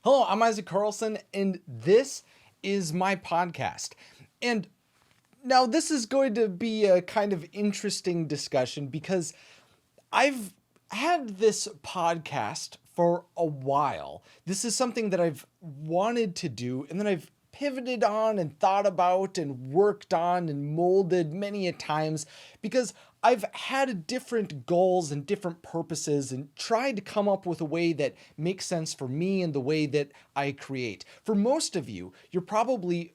Hello, I'm Isaac Carlson, and this is my podcast. And now this is going to be a kind of interesting discussion because I've had this podcast for a while. This is something that I've wanted to do, and then I've pivoted on and thought about and worked on and molded many a times because I've had different goals and different purposes and tried to come up with a way that makes sense for me and the way that I create. For most of you, you're probably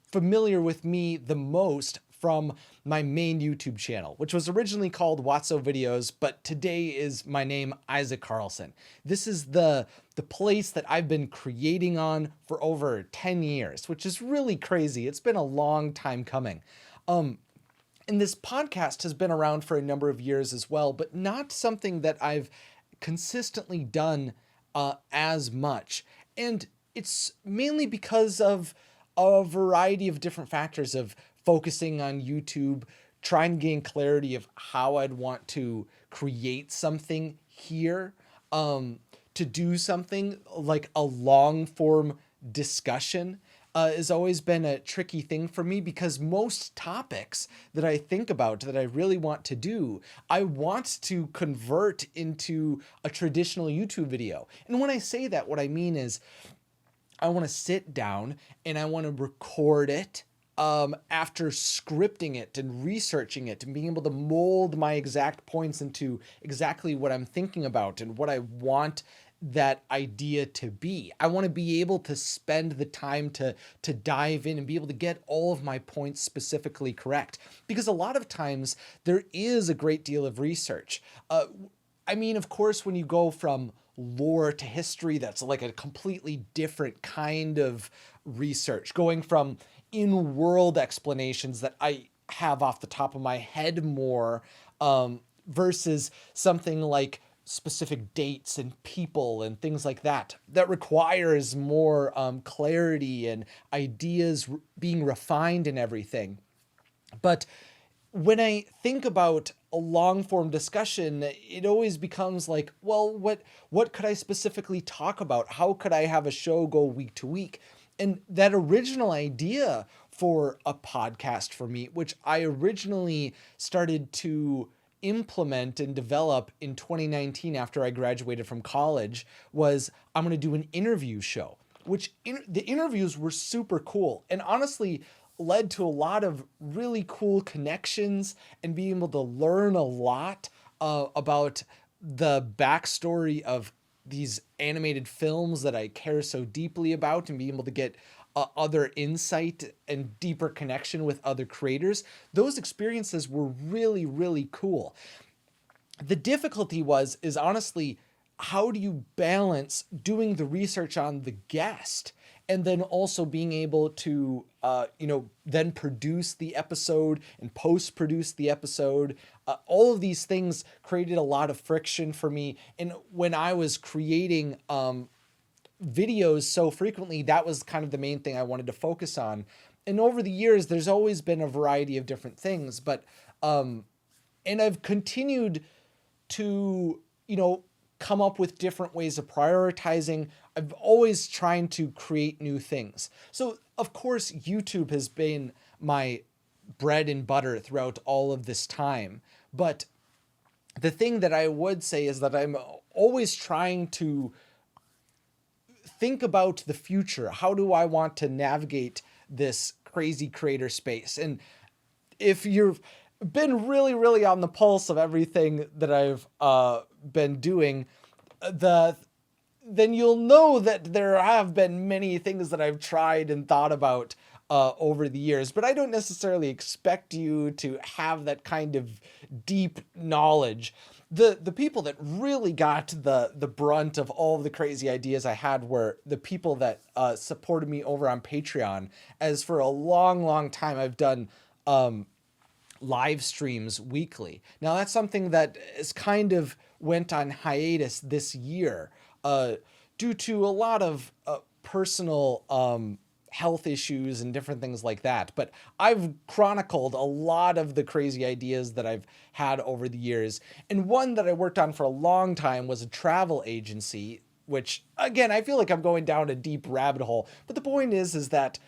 familiar with me the most from my main YouTube channel, which was originally called Watso Videos, but today is my name, Isaac Carlson. This is the place that I've been creating on for over 10 years, which is really crazy. It's been a long time coming. And this podcast has been around for a number of years as well, but not something that I've consistently done as much. And it's mainly because of a variety of different factors of focusing on YouTube, trying to gain clarity of how I'd want to create something here, to do something like a long form discussion has always been a tricky thing for me because most topics that I think about that I really want to do, I want to convert into a traditional YouTube video. And when I say that, what I mean is I want to sit down and I want to record it after scripting it and researching it and being able to mold my exact points into exactly what I'm thinking about and what I want that idea to be. I want to be able to spend the time to dive in and be able to get all of my points specifically correct. Because a lot of times there is a great deal of research. Of course, when you go from lore to history, that's like a completely different kind of research. Going from in-world explanations that I have off the top of my head more versus something like specific dates and people and things like that requires more clarity and ideas being refined and everything. But when I think about a long form discussion, it always becomes like, well, what could I specifically talk about? How could I have a show go week to week? And that original idea for a podcast for me, which I originally started to implement and develop in 2019 after I graduated from college, was I'm going to do an interview show, which the interviews were super cool and honestly led to a lot of really cool connections and being able to learn a lot about the backstory of these animated films that I care so deeply about and being able to get other insight and deeper connection with other creators. Those experiences were really, really cool. The difficulty is honestly, how do you balance doing the research on the guest and then also being able to, then produce the episode and post-produce the episode. All of these things created a lot of friction for me. And when I was creating videos so frequently, that was kind of the main thing I wanted to focus on. And over the years, there's always been a variety of different things, but, and I've continued to, come up with different ways of prioritizing. I've always trying to create new things. So of course, YouTube has been my bread and butter throughout all of this time. But the thing that I would say is that I'm always trying to think about the future. How do I want to navigate this crazy creator space? And if you've been really, really on the pulse of everything that I've been doing, then you'll know that there have been many things that I've tried and thought about over the years, but I don't necessarily expect you to have that kind of deep knowledge. The people that really got the brunt of all of the crazy ideas I had were the people that supported me over on Patreon, as for a long, long time I've done live streams weekly. Now that's something that is kind of went on hiatus this year due to a lot of personal health issues and different things like that. But I've chronicled a lot of the crazy ideas that I've had over the years. And one that I worked on for a long time was a travel agency which again, I feel like I'm going down a deep rabbit hole. But the point is that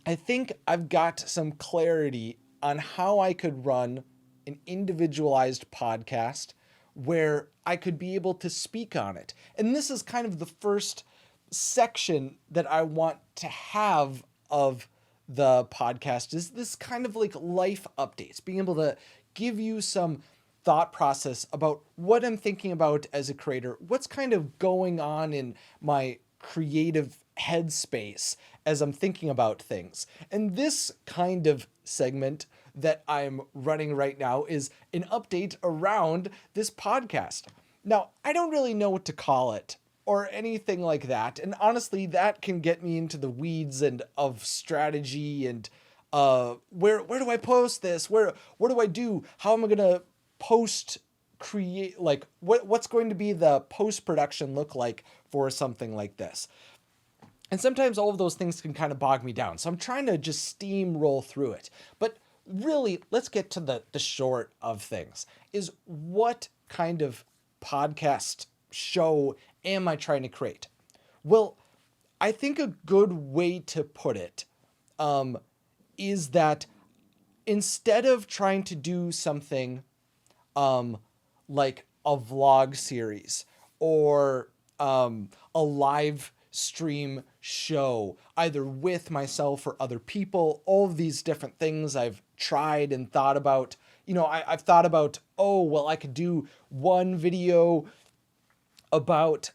I think I've got some clarity on how I could run an individualized podcast where I could be able to speak on it. And this is kind of the first section that I want to have of the podcast, is this kind of like life updates, being able to give you some thought process about what I'm thinking about as a creator, what's kind of going on in my creative headspace as I'm thinking about things. And this kind of segment that I'm running right now is an update around this podcast. Now, I don't really know what to call it or anything like that. And honestly, that can get me into the weeds and of strategy and where do I post this? What do I do? How am I going to create, like what's going to be the post-production look like for something like this? And sometimes all of those things can kind of bog me down. So I'm trying to just steamroll through it. But really, let's get to the short of things, is what kind of podcast show am I trying to create? Well, I think a good way to put it is that instead of trying to do something like a vlog series or a live stream show, either with myself or other people, all of these different things I've tried and thought about. I've thought about, I could do one video about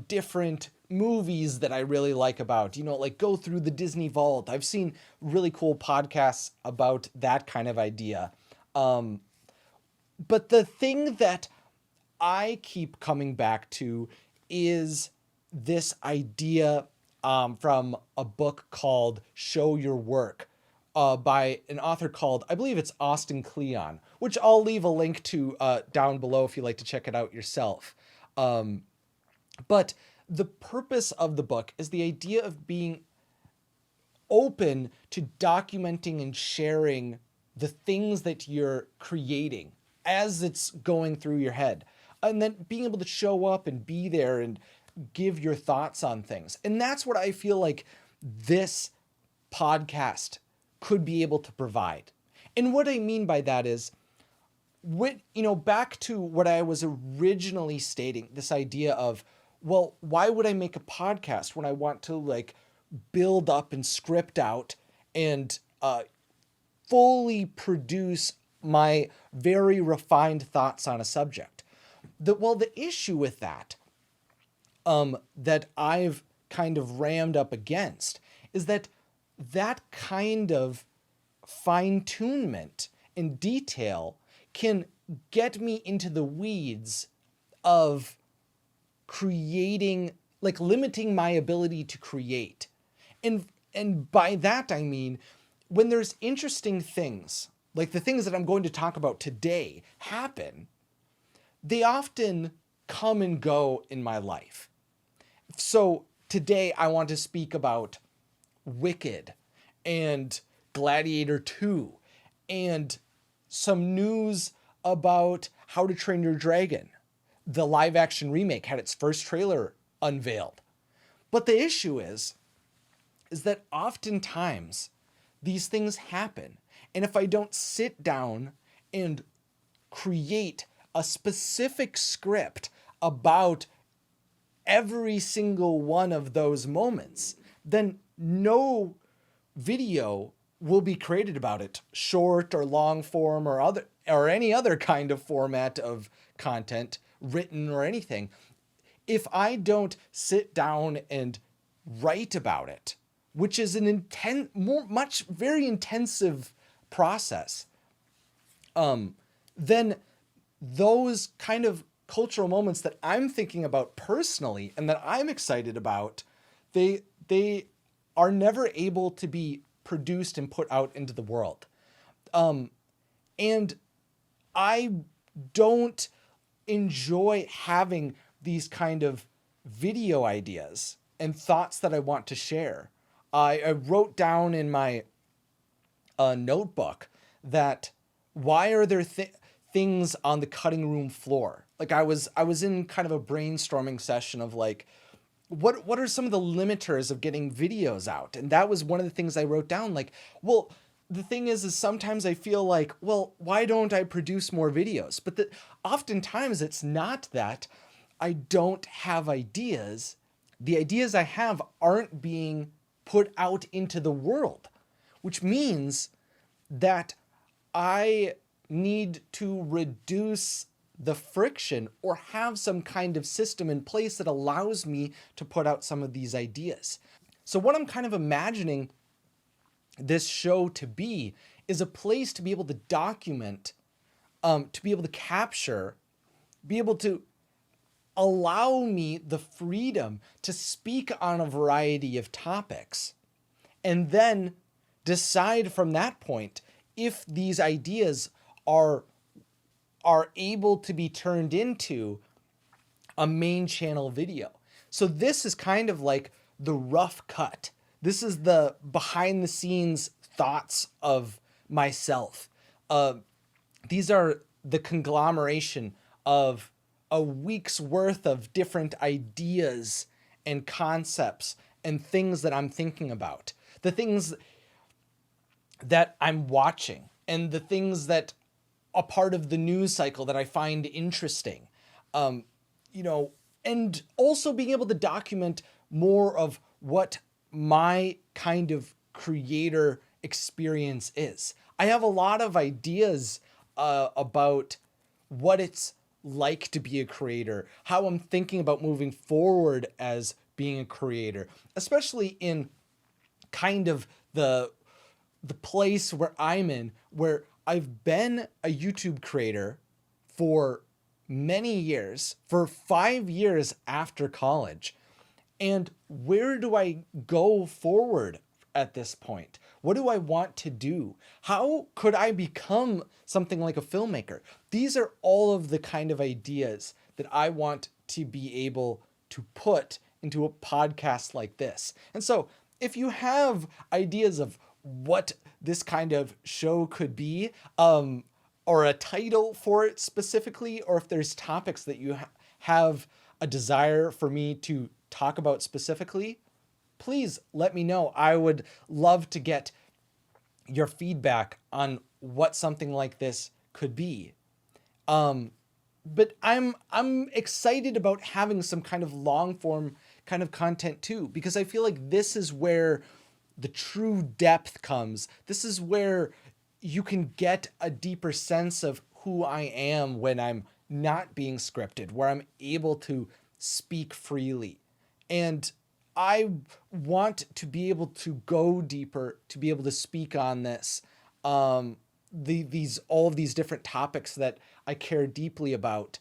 different movies that I really like about, like go through the Disney Vault. I've seen really cool podcasts about that kind of idea. But the thing that I keep coming back to is this idea from a book called Show Your Work by an author called, I believe it's Austin Kleon, which I'll leave a link to down below if you'd like to check it out yourself. But the purpose of the book is the idea of being open to documenting and sharing the things that you're creating as it's going through your head, and then being able to show up and be there and give your thoughts on things. And that's what I feel like this podcast could be able to provide. And what I mean by that is, back to what I was originally stating, this idea of, well, why would I make a podcast when I want to like build up and script out and fully produce my very refined thoughts on a subject? The issue with that that I've kind of rammed up against is that kind of fine-tunement and detail can get me into the weeds of creating, like limiting my ability to create. And by that I mean, when there's interesting things, like the things that I'm going to talk about today happen, they often come and go in my life. So today I want to speak about Wicked and Gladiator II and some news about How to Train Your Dragon. The live action remake had its first trailer unveiled. But the issue is that oftentimes these things happen. And if I don't sit down and create a specific script about every single one of those moments, then no video will be created about it, short or long form or any other kind of format of content, written or anything, if I don't sit down and write about it, which is an very intensive process, then those kind of cultural moments that I'm thinking about personally and that I'm excited about, they are never able to be produced and put out into the world. And I don't enjoy having these kind of video ideas and thoughts that I want to share. I wrote down in my notebook that why are there things on the cutting room floor? Like I was in kind of a brainstorming session of like, what are some of the limiters of getting videos out? And that was one of the things I wrote down. Like, well, the thing is sometimes I feel like, well, why don't I produce more videos? But oftentimes it's not that I don't have ideas. The ideas I have aren't being put out into the world, which means that I need to reduce the friction or have some kind of system in place that allows me to put out some of these ideas. So what I'm kind of imagining this show to be is a place to be able to document, to be able to capture, be able to allow me the freedom to speak on a variety of topics, and then decide from that point if these ideas are able to be turned into a main channel video. So this is kind of like the rough cut. This is the behind the scenes thoughts of myself. These are the conglomeration of a week's worth of different ideas and concepts and things that I'm thinking about. The things that I'm watching and the things that a part of the news cycle that I find interesting, and also being able to document more of what my kind of creator experience is. I have a lot of ideas about what it's like to be a creator, how I'm thinking about moving forward as being a creator, especially in kind of the place where I'm in, where I've been a YouTube creator for many years, for 5 years after college. And where do I go forward at this point? What do I want to do? How could I become something like a filmmaker? These are all of the kind of ideas that I want to be able to put into a podcast like this. And so if you have ideas of what this kind of show could be, or a title for it specifically, or if there's topics that you have a desire for me to talk about specifically, please let me know. I would love to get your feedback on what something like this could be. But I'm excited about having some kind of long form kind of content too, because I feel like this is where the true depth comes. This is where you can get a deeper sense of who I am when I'm not being scripted, where I'm able to speak freely. And I want to be able to go deeper, to be able to speak on this, all of these different topics that I care deeply about.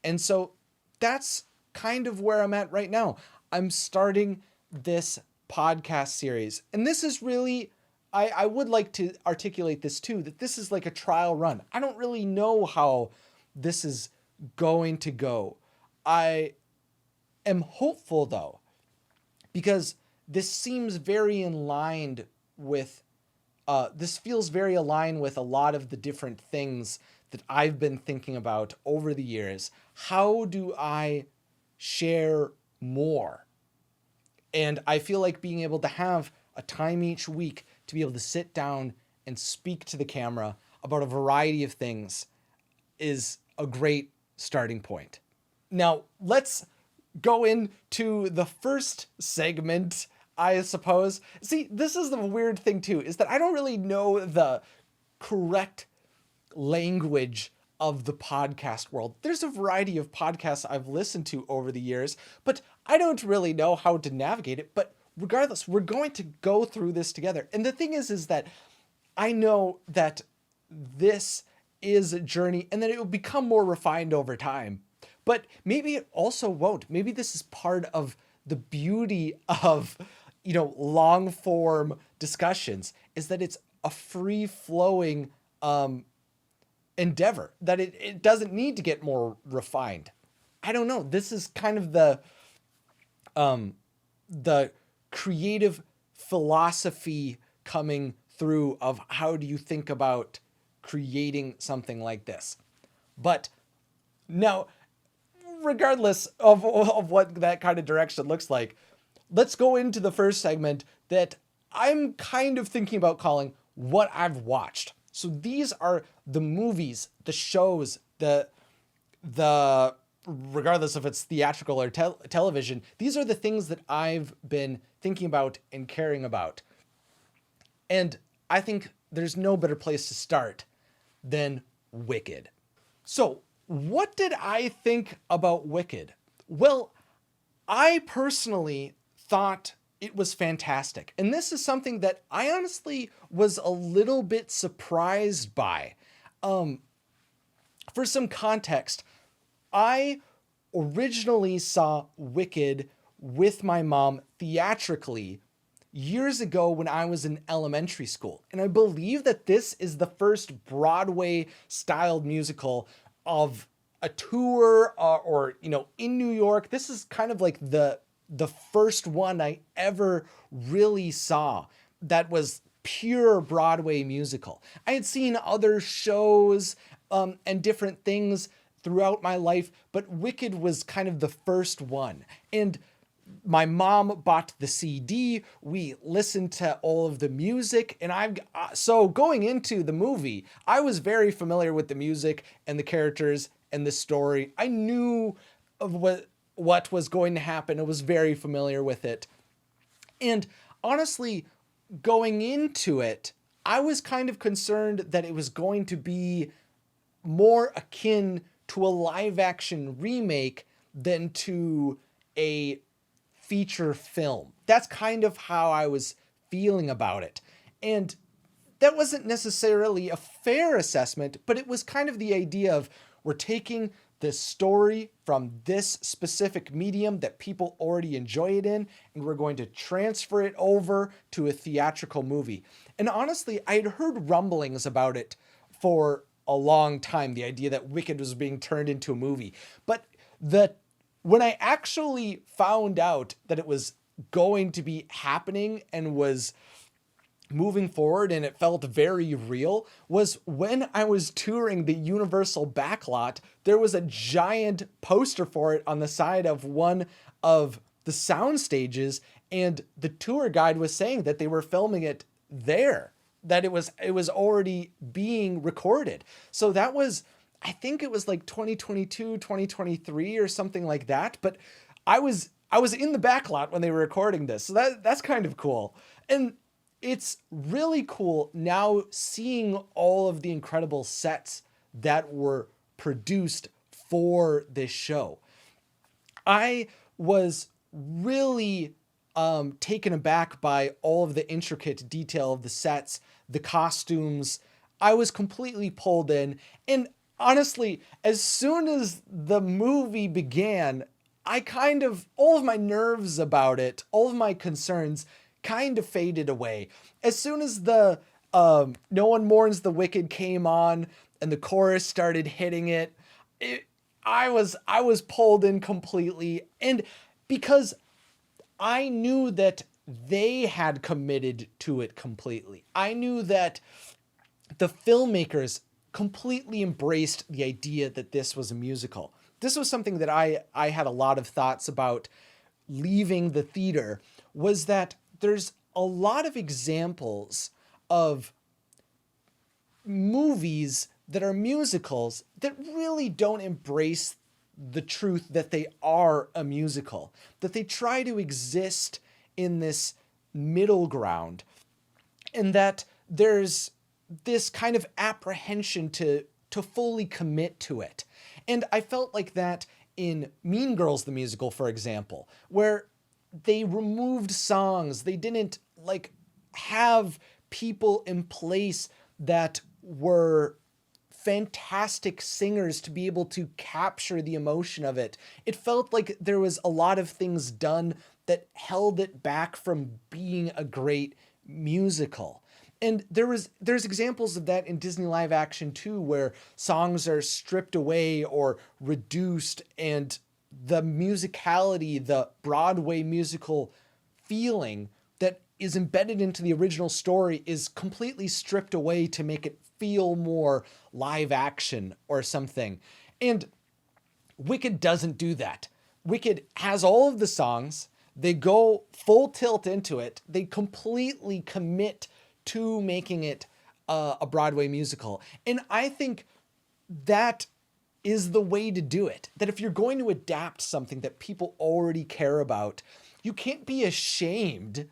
And so that's kind of where I'm at right now. I'm starting this podcast series. And this is really, I would like to articulate this too, that this is like a trial run. I don't really know how this is going to go. I am hopeful though, because this seems very in line with, this feels very aligned with a lot of the different things that I've been thinking about over the years. How do I share more? And I feel like being able to have a time each week to be able to sit down and speak to the camera about a variety of things is a great starting point. Now, let's go into the first segment, I suppose. See, this is the weird thing too, is that I don't really know the correct language of the podcast world. There's a variety of podcasts I've listened to over the years, but I don't really know how to navigate it. But regardless, we're going to go through this together. And the thing is that I know that this is a journey and that it will become more refined over time. But maybe it also won't. Maybe this is part of the beauty of, long form discussions, is that it's a free flowing endeavor, that it doesn't need to get more refined. I don't know. This is kind of the creative philosophy coming through of how do you think about creating something like this. But now, regardless of what that kind of direction looks like, let's go into the first segment that I'm kind of thinking about calling what I've watched. So these are the movies, the shows, the regardless if it's theatrical or television, these are the things that I've been thinking about and caring about. And I think there's no better place to start than Wicked. So, what did I think about Wicked? Well, I personally thought it was fantastic. And this is something that I honestly was a little bit surprised by. For some context, I originally saw Wicked with my mom theatrically years ago when I was in elementary school. And I believe that this is the first Broadway-styled musical of a tour or in New York. This is kind of like the first one I ever really saw that was pure Broadway musical. I had seen other shows and different things throughout my life, but Wicked was kind of the first one. And my mom bought the CD. We listened to all of the music, and so going into the movie, I was very familiar with the music and the characters and the story. I knew of what was going to happen. I was very familiar with it. And honestly, going into it, I was kind of concerned that it was going to be more akin to a live action remake than to a feature film. That's kind of how I was feeling about it. And that wasn't necessarily a fair assessment, but it was kind of the idea of we're taking this story from this specific medium that people already enjoy it in, and we're going to transfer it over to a theatrical movie. And honestly, I had heard rumblings about it for a long time, the idea that Wicked was being turned into a movie. But when I actually found out that it was going to be happening and was moving forward and it felt very real was when I was touring the Universal backlot. There was a giant poster for it on the side of one of the sound stages, and the tour guide was saying that they were filming it there, that it was already being recorded. So that was, I think it was like 2022, 2023 or something like that. But I was in the backlot when they were recording this. So that's kind of cool. And it's really cool now seeing all of the incredible sets that were produced for this show. I was really taken aback by all of the intricate detail of the sets, the costumes. I was completely pulled in. And honestly, as soon as the movie began, all of my nerves about it, all of my concerns kind of faded away. As soon as the No One Mourns the Wicked came on and the chorus started hitting it, I was pulled in completely. And because I knew that they had committed to it completely. I knew that the filmmakers completely embraced the idea that this was a musical. This was something that I had a lot of thoughts about leaving the theater, was that there's a lot of examples of movies that are musicals that really don't embrace the truth that they are a musical, that they try to exist in this middle ground, and that there's this kind of apprehension to fully commit to it. And I felt like that in Mean Girls the musical, for example, where they removed songs. They didn't have people in place that were fantastic singers to be able to capture the emotion of it. It felt like there was a lot of things done that held it back from being a great musical. And there's examples of that in Disney live action too, where songs are stripped away or reduced, and the musicality, the Broadway musical feeling that is embedded into the original story is completely stripped away to make it feel more live action or something. And Wicked doesn't do that. Wicked has all of the songs. They go full tilt into it. They completely commit to making it a Broadway musical. And I think that is the way to do it. That if you're going to adapt something that people already care about, you can't be ashamed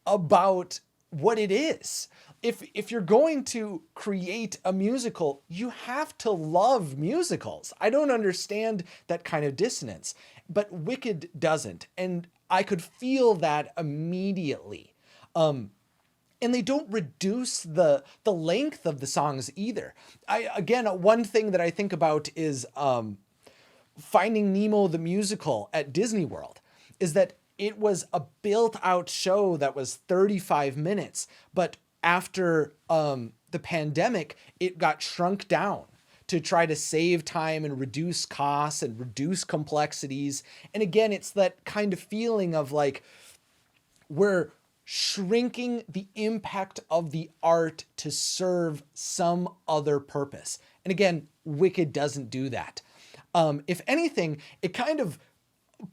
about what it is. If you're going to create a musical, you have to love musicals. I don't understand that kind of dissonance, but Wicked doesn't. And I could feel that immediately. And they don't reduce the length of the songs either. Again, one thing that I think about is Finding Nemo the musical at Disney World, is that it was a built-out show that was 35 minutes, but after the pandemic, it got shrunk down to try to save time and reduce costs and reduce complexities. And again, it's that kind of feeling of like, we're shrinking the impact of the art to serve some other purpose. And again, Wicked doesn't do that. If anything, it kind of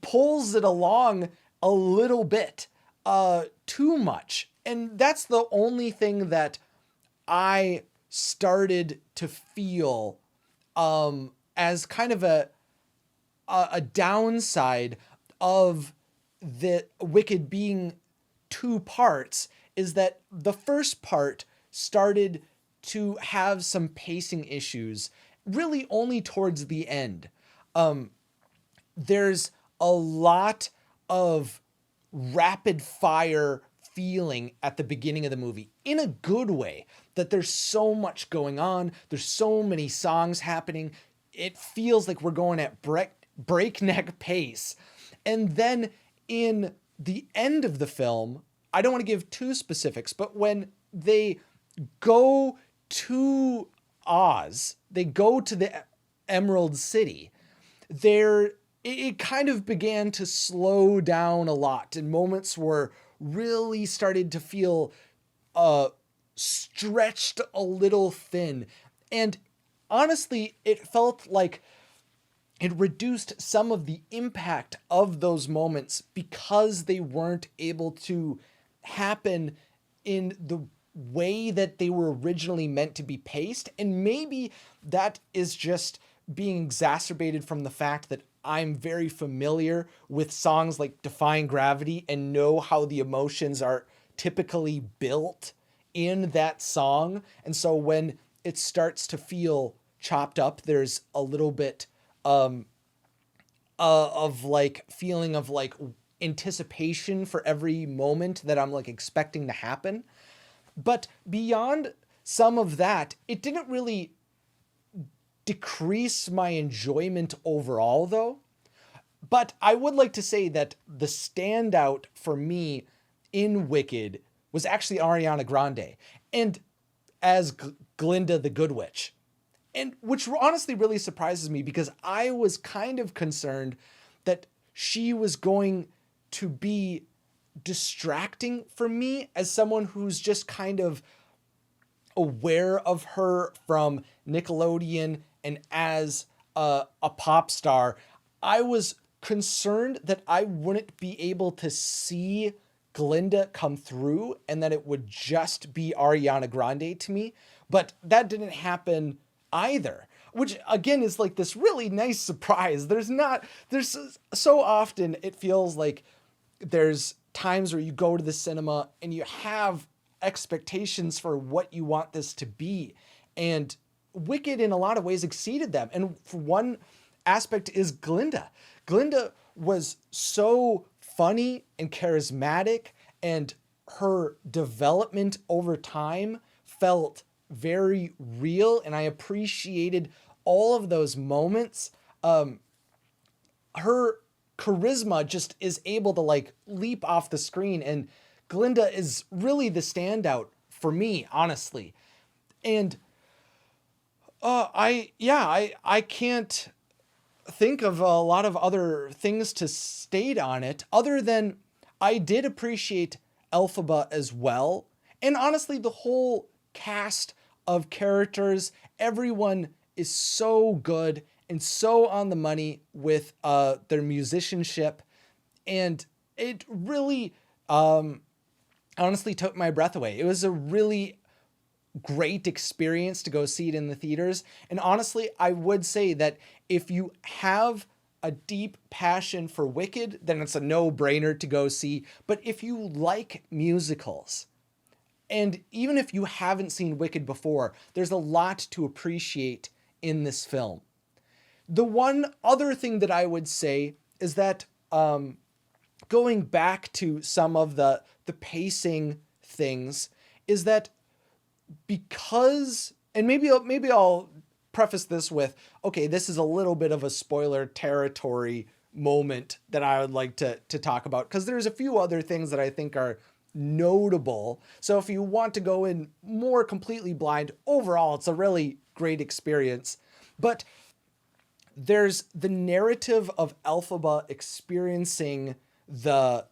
pulls it along a little bit, too much. And that's the only thing that I started to feel as kind of a downside of the Wicked being two parts, is that the first part started to have some pacing issues really only towards the end. There's a lot of rapid fire feeling at the beginning of the movie in a good way, that there's so much going on. There's so many songs happening. It feels like we're going at breakneck pace. And then in the end of the film, I don't want to give too specifics, but when they go to Oz, they go to the Emerald City, it kind of began to slow down a lot, and moments were really started to feel stretched a little thin. And honestly, it felt like it reduced some of the impact of those moments because they weren't able to happen in the way that they were originally meant to be paced. And maybe that is just being exacerbated from the fact that I'm very familiar with songs like Defying Gravity and know how the emotions are typically built in that song. And so when it starts to feel chopped up, there's a little bit of like feeling of like anticipation for every moment that I'm like expecting to happen. But beyond some of that, it didn't really decrease my enjoyment overall though. But I would like to say that the standout for me in Wicked was actually Ariana Grande, and as Glinda the Good Witch. And which honestly really surprises me, because I was kind of concerned that she was going to be distracting for me as someone who's just kind of aware of her from Nickelodeon and as a pop star. I was concerned that I wouldn't be able to see Glinda come through and that it would just be Ariana Grande to me, but that didn't happen either, which again is like this really nice surprise. There's so often it feels like there's times where you go to the cinema and you have expectations for what you want this to be, and Wicked in a lot of ways exceeded them. And for one aspect is Glinda. Glinda was so funny and charismatic, and her development over time felt very real, and I appreciated all of those moments. Her charisma just is able to like leap off the screen, and Glinda is really the standout for me, honestly. And I can't think of a lot of other things to state on it other than I did appreciate Elphaba as well. And honestly, the whole cast of characters, everyone is so good and so on the money with their musicianship. And it really honestly took my breath away. It was a really great experience to go see it in the theaters. And honestly, I would say that if you have a deep passion for Wicked, then it's a no-brainer to go see. But if you like musicals, and even if you haven't seen Wicked before, there's a lot to appreciate in this film. The one other thing that I would say is that going back to some of the pacing things, is that because, and maybe I'll preface this with, okay, this is a little bit of a spoiler territory moment that I would like to talk about, because there's a few other things that I think are notable. So if you want to go in more completely blind, overall, it's a really great experience. But there's the narrative of Elphaba experiencing the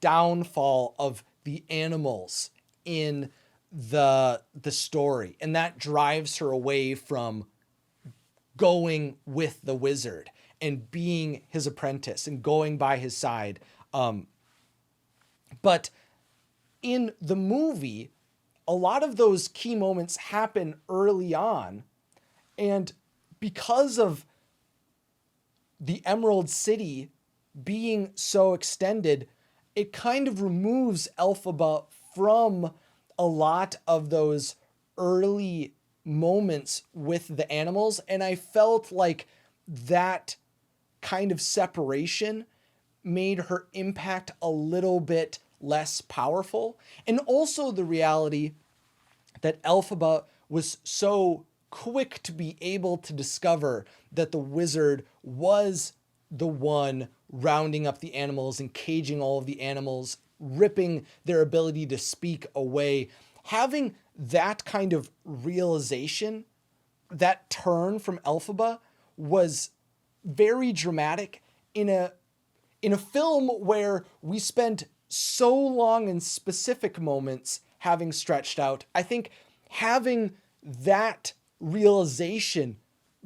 downfall of the animals in the story, and that drives her away from going with the wizard and being his apprentice and going by his side. But in the movie, a lot of those key moments happen early on, and because of the Emerald City being so extended, it kind of removes Elphaba from a lot of those early moments with the animals. And I felt like that kind of separation made her impact a little bit less powerful. And also the reality that Elphaba was so quick to be able to discover that the wizard was the one rounding up the animals and caging all of the animals, ripping their ability to speak away. Having that kind of realization, that turn from Elphaba, was very dramatic in a film where we spent so long in specific moments having stretched out. I think having that realization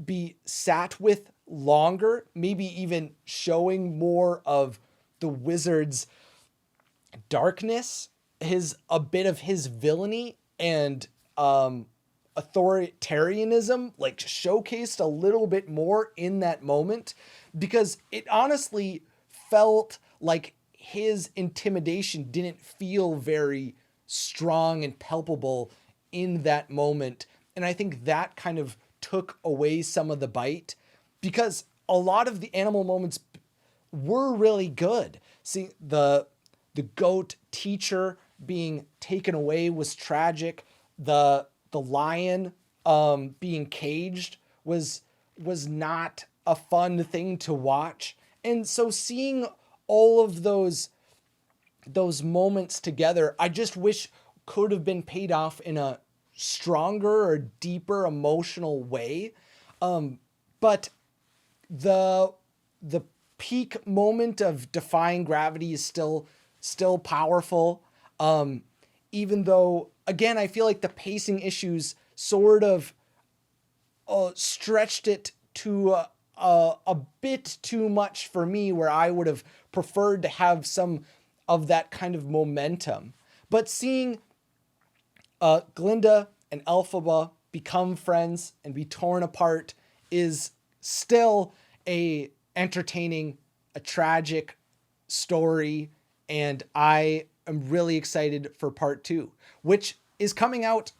be sat with longer, maybe even showing more of the wizard's darkness, a bit of his villainy and authoritarianism, like showcased a little bit more in that moment, because it honestly felt like his intimidation didn't feel very strong and palpable in that moment. And I think that kind of took away some of the bite, because a lot of the animal moments were really good. See, the goat teacher being taken away was tragic. The lion being caged was not a fun thing to watch. And so seeing all of those moments together, I just wish could have been paid off in a stronger or deeper emotional way. But the peak moment of defying gravity is still powerful. Even though, again, I feel like the pacing issues sort of stretched it to a bit too much for me, where I would have preferred to have some of that kind of momentum. But seeing Glinda and Elphaba become friends and be torn apart is still a entertaining, a tragic story, and I am really excited for part 2, which is coming out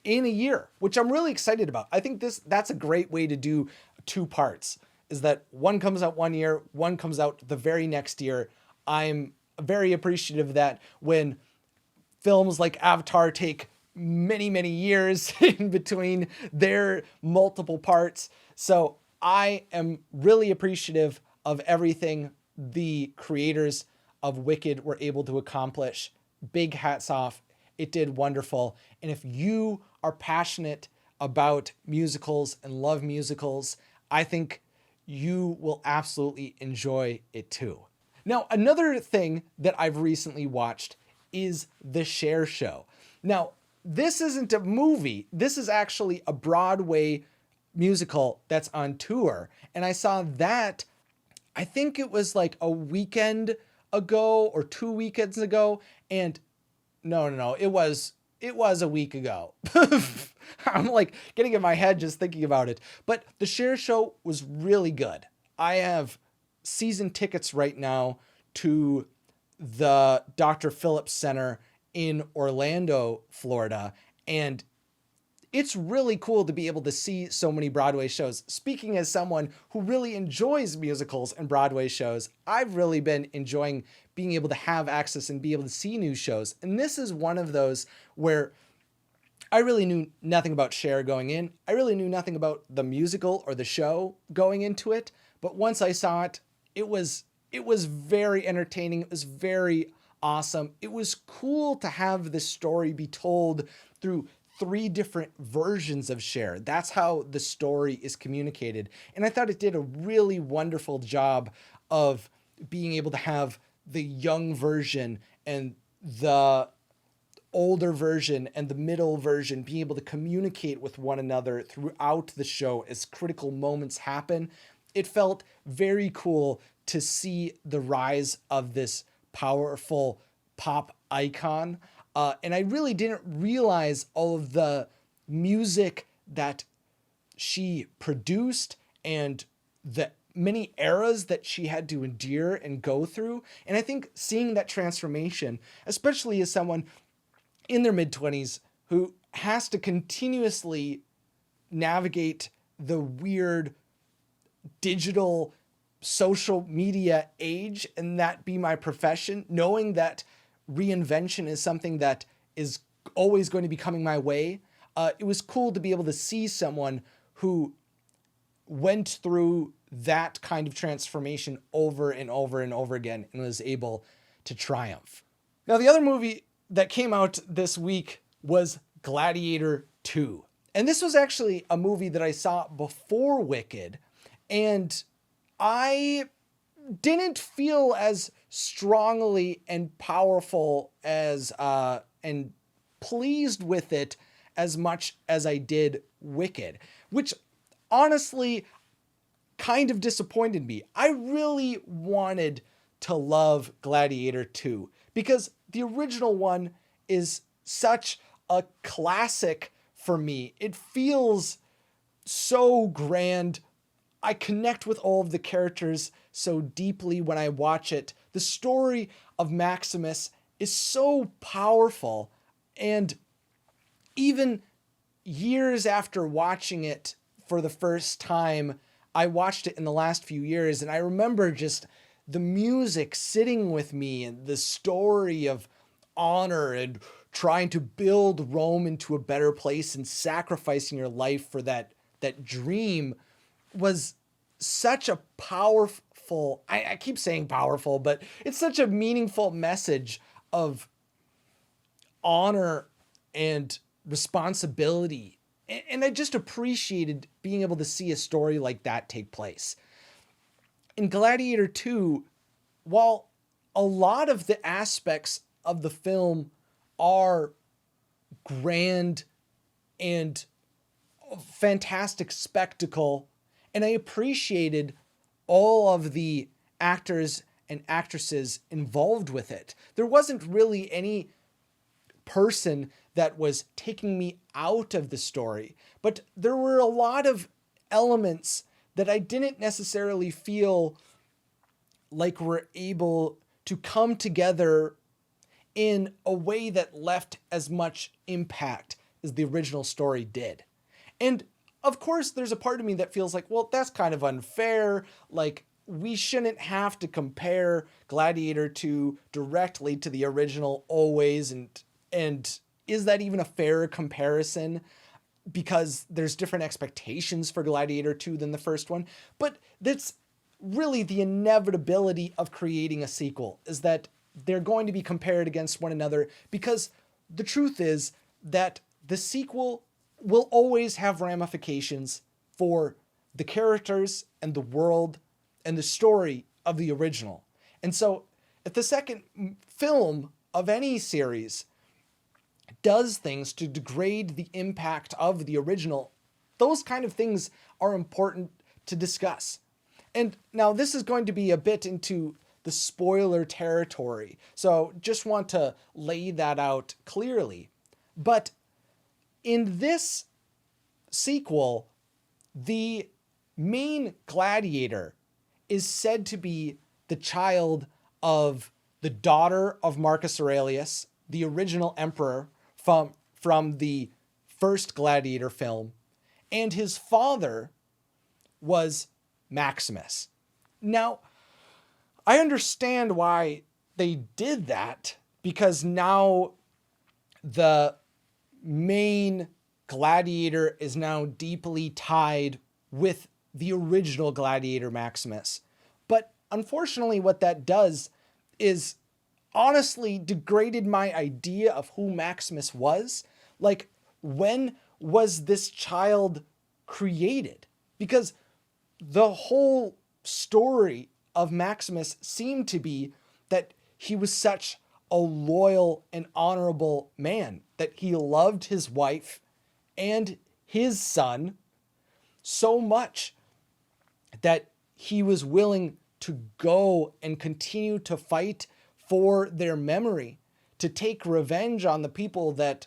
in a year, which I'm really excited about. I think that's a great way to do 2 parts, is that one comes out one year, one comes out the very next year. I'm very appreciative of that when films like Avatar take many, many years in between their multiple parts. So I am really appreciative of everything the creators of Wicked were able to accomplish. Big hats off. It did wonderful. And if you are passionate about musicals and love musicals, I think you will absolutely enjoy it too. Now, another thing that I've recently watched is The Cher Show. Now, this isn't a movie. This is actually a Broadway musical that's on tour. And I saw that, I think it was like a weekend ago or 2 weekends ago. And no, it was a week ago. I'm like getting in my head just thinking about it. But the Cher show was really good. I have season tickets right now to the Dr. Phillips Center in Orlando, Florida. And it's really cool to be able to see so many Broadway shows. Speaking as someone who really enjoys musicals and Broadway shows, I've really been enjoying being able to have access and be able to see new shows. And this is one of those where I really knew nothing about Cher going in. I really knew nothing about the musical or the show going into it. But once I saw it, it was very entertaining. It was very awesome. It was cool to have this story be told through 3 different versions of Cher. That's how the story is communicated. And I thought it did a really wonderful job of being able to have the young version and the older version and the middle version being able to communicate with one another throughout the show as critical moments happen. It felt very cool to see the rise of this powerful pop icon. And I really didn't realize all of the music that she produced and the many eras that she had to endure and go through. And I think seeing that transformation, especially as someone in their mid-20s who has to continuously navigate the weird digital social media age and that be my profession, knowing that reinvention is something that is always going to be coming my way. It was cool to be able to see someone who went through that kind of transformation over and over and over again and was able to triumph. Now, the other movie that came out this week was Gladiator II. And this was actually a movie that I saw before Wicked, and I didn't feel as strongly and powerful as and pleased with it as much as I did Wicked, which honestly kind of disappointed me. I really wanted to love Gladiator 2 because the original one is such a classic for me. It feels so grand. I connect with all of the characters so deeply when I watch it. The story of Maximus is so powerful. And even years after watching it for the first time, I watched it in the last few years, and I remember just the music sitting with me and the story of honor and trying to build Rome into a better place and sacrificing your life for that dream was such a powerful, I keep saying powerful, but it's such a meaningful message of honor and responsibility. And I just appreciated being able to see a story like that take place. In Gladiator 2, while a lot of the aspects of the film are grand and fantastic spectacle, and I appreciated all of the actors and actresses involved with it. There wasn't really any person that was taking me out of the story, but there were a lot of elements that I didn't necessarily feel like were able to come together in a way that left as much impact as the original story did. And of course, there's a part of me that feels like, well, that's kind of unfair. Like, we shouldn't have to compare Gladiator 2 directly to the original always. And is that even a fair comparison? Because there's different expectations for Gladiator 2 than the first one. But that's really the inevitability of creating a sequel, is that they're going to be compared against one another, because the truth is that the sequel will always have ramifications for the characters and the world and the story of the original. And so if the second film of any series does things to degrade the impact of the original, those kind of things are important to discuss. And now this is going to be a bit into the spoiler territory, so just want to lay that out clearly. But in this sequel, the main gladiator is said to be the child of the daughter of Marcus Aurelius, the original emperor from the first Gladiator film, and his father was Maximus. Now, I understand why they did that, because now the main gladiator is now deeply tied with the original gladiator Maximus. But unfortunately, what that does is honestly degraded my idea of who Maximus was. Like, when was this child created? Because the whole story of Maximus seemed to be that he was such a loyal and honorable man, that he loved his wife and his son so much that he was willing to go and continue to fight for their memory, to take revenge on the people that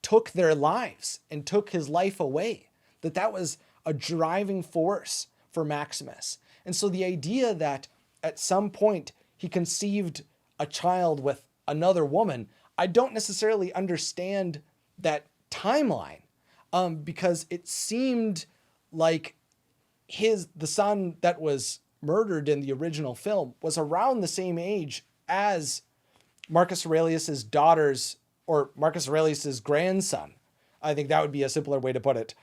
took their lives and took his life away. That was a driving force for Maximus. And so the idea that at some point he conceived a child with another woman, I don't necessarily understand that timeline, because it seemed like the son that was murdered in the original film was around the same age as Marcus Aurelius's daughter's, or Marcus Aurelius's grandson. I think that would be a simpler way to put it.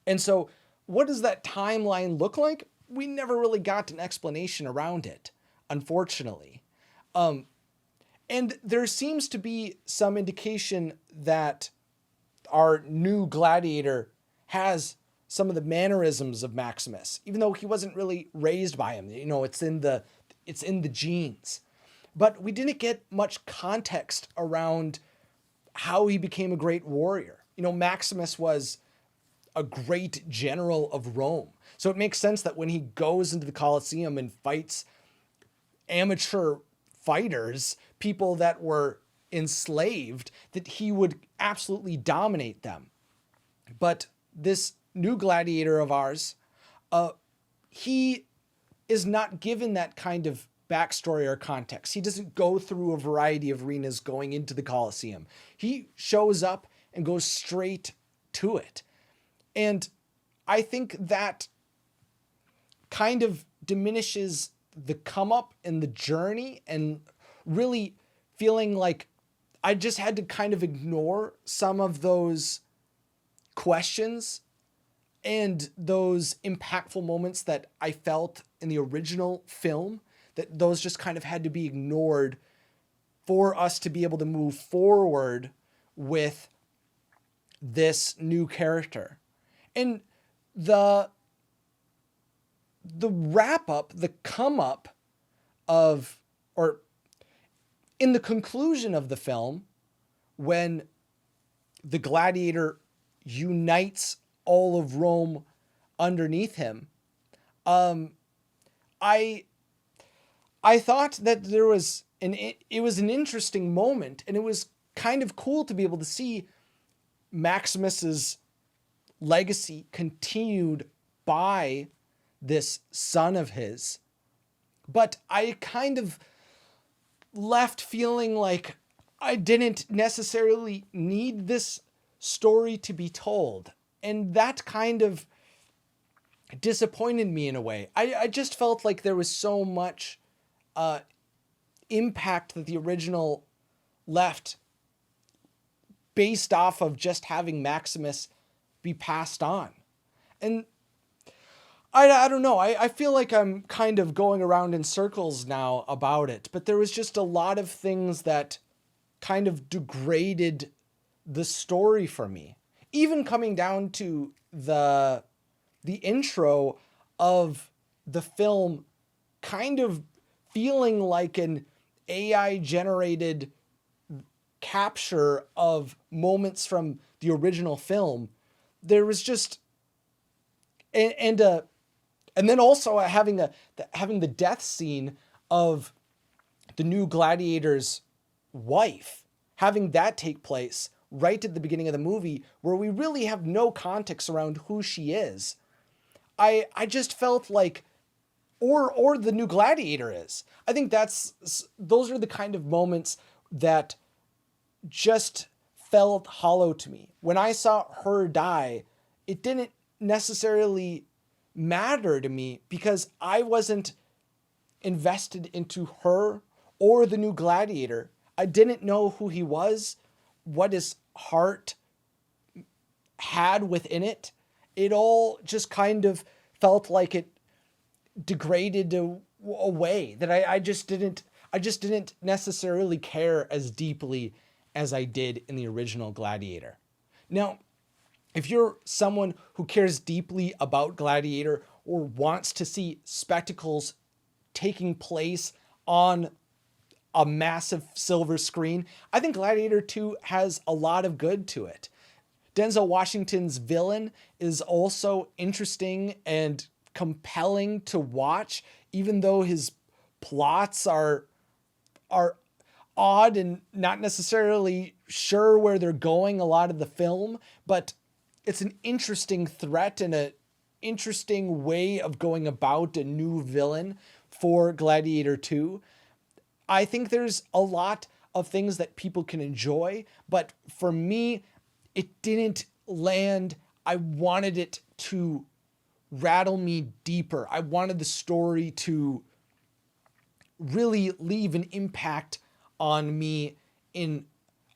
And so what does that timeline look like? We never really got an explanation around it, unfortunately. And there seems to be some indication that our new gladiator has some of the mannerisms of Maximus, even though he wasn't really raised by him. You know, it's in the genes. But we didn't get much context around how he became a great warrior. You know, Maximus was a great general of Rome. So it makes sense that when he goes into the Colosseum and fights amateur fighters, people that were enslaved, that he would absolutely dominate them. But this new gladiator of ours, he is not given that kind of backstory or context. He doesn't go through a variety of arenas going into the Colosseum. He shows up and goes straight to it. And I think that kind of diminishes the come up and the journey, and really feeling like I just had to kind of ignore some of those questions and those impactful moments that I felt in the original film, that those just kind of had to be ignored for us to be able to move forward with this new character. And the wrap up, the come up of, or in the conclusion of the film, when the gladiator unites all of Rome underneath him, I thought that it was an interesting moment, and it was kind of cool to be able to see Maximus's legacy continued by this son of his. But I kind of left feeling like I didn't necessarily need this story to be told. And that kind of disappointed me in a way. I just felt like there was so much impact that the original left based off of just having Maximus be passed on. And I don't know. I feel like I'm kind of going around in circles now about it, but there was just a lot of things that kind of degraded the story for me. Even coming down to the intro of the film kind of feeling like an AI generated capture of moments from the original film there was just, and then also having the death scene of the new Gladiator's wife, having that take place right at the beginning of the movie, where we really have no context around who she is. I just felt like, or the new Gladiator is. I think those are the kind of moments that just felt hollow to me. When I saw her die, it didn't necessarily matter to me because I wasn't invested into her or the new Gladiator. I didn't know who he was, what his heart had within it. It all just kind of felt like it degraded away, that I just didn't necessarily care as deeply as I did in the original Gladiator. Now, if you're someone who cares deeply about Gladiator or wants to see spectacles taking place on a massive silver screen, I think Gladiator II has a lot of good to it. Denzel Washington's villain is also interesting and compelling to watch, even though his plots are odd and not necessarily sure where they're going a lot of the film, but it's an interesting threat and an interesting way of going about a new villain for Gladiator II. I think there's a lot of things that people can enjoy, but for me, it didn't land. I wanted it to rattle me deeper. I wanted the story to really leave an impact on me in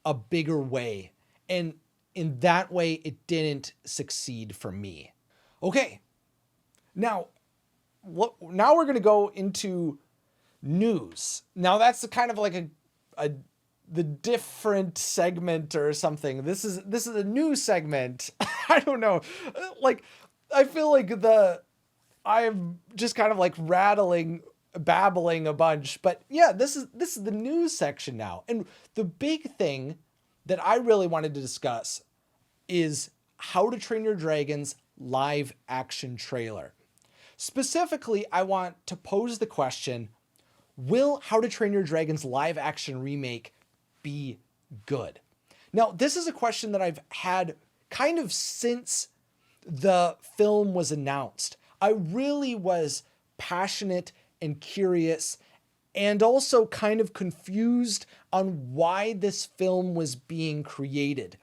a bigger way. And in that way, it didn't succeed for me. Okay. Now we're going to go into news. Now that's kind of like the different segment or something. This is a new segment. I don't know. Like, I feel like I'm just kind of like babbling a bunch, but yeah, this is the news section now. And the big thing that I really wanted to discuss is How to Train Your Dragon's live action trailer. Specifically, I want to pose the question, will How to Train Your Dragon's live action remake be good? Now, this is a question that I've had kind of since the film was announced. I really was passionate and curious and also kind of confused on why this film was being created.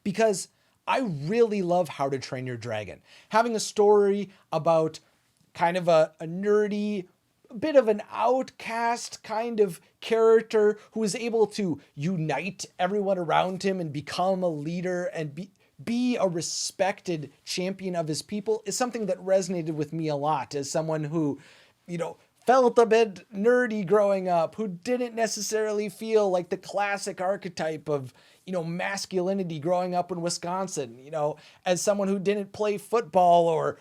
Because I really love How to Train Your Dragon. Having a story about kind of a nerdy, a bit of an outcast kind of character who is able to unite everyone around him and become a leader and be a respected champion of his people is something that resonated with me a lot as someone who, felt a bit nerdy growing up, who didn't necessarily feel like the classic archetype of, masculinity growing up in Wisconsin, as someone who didn't play football or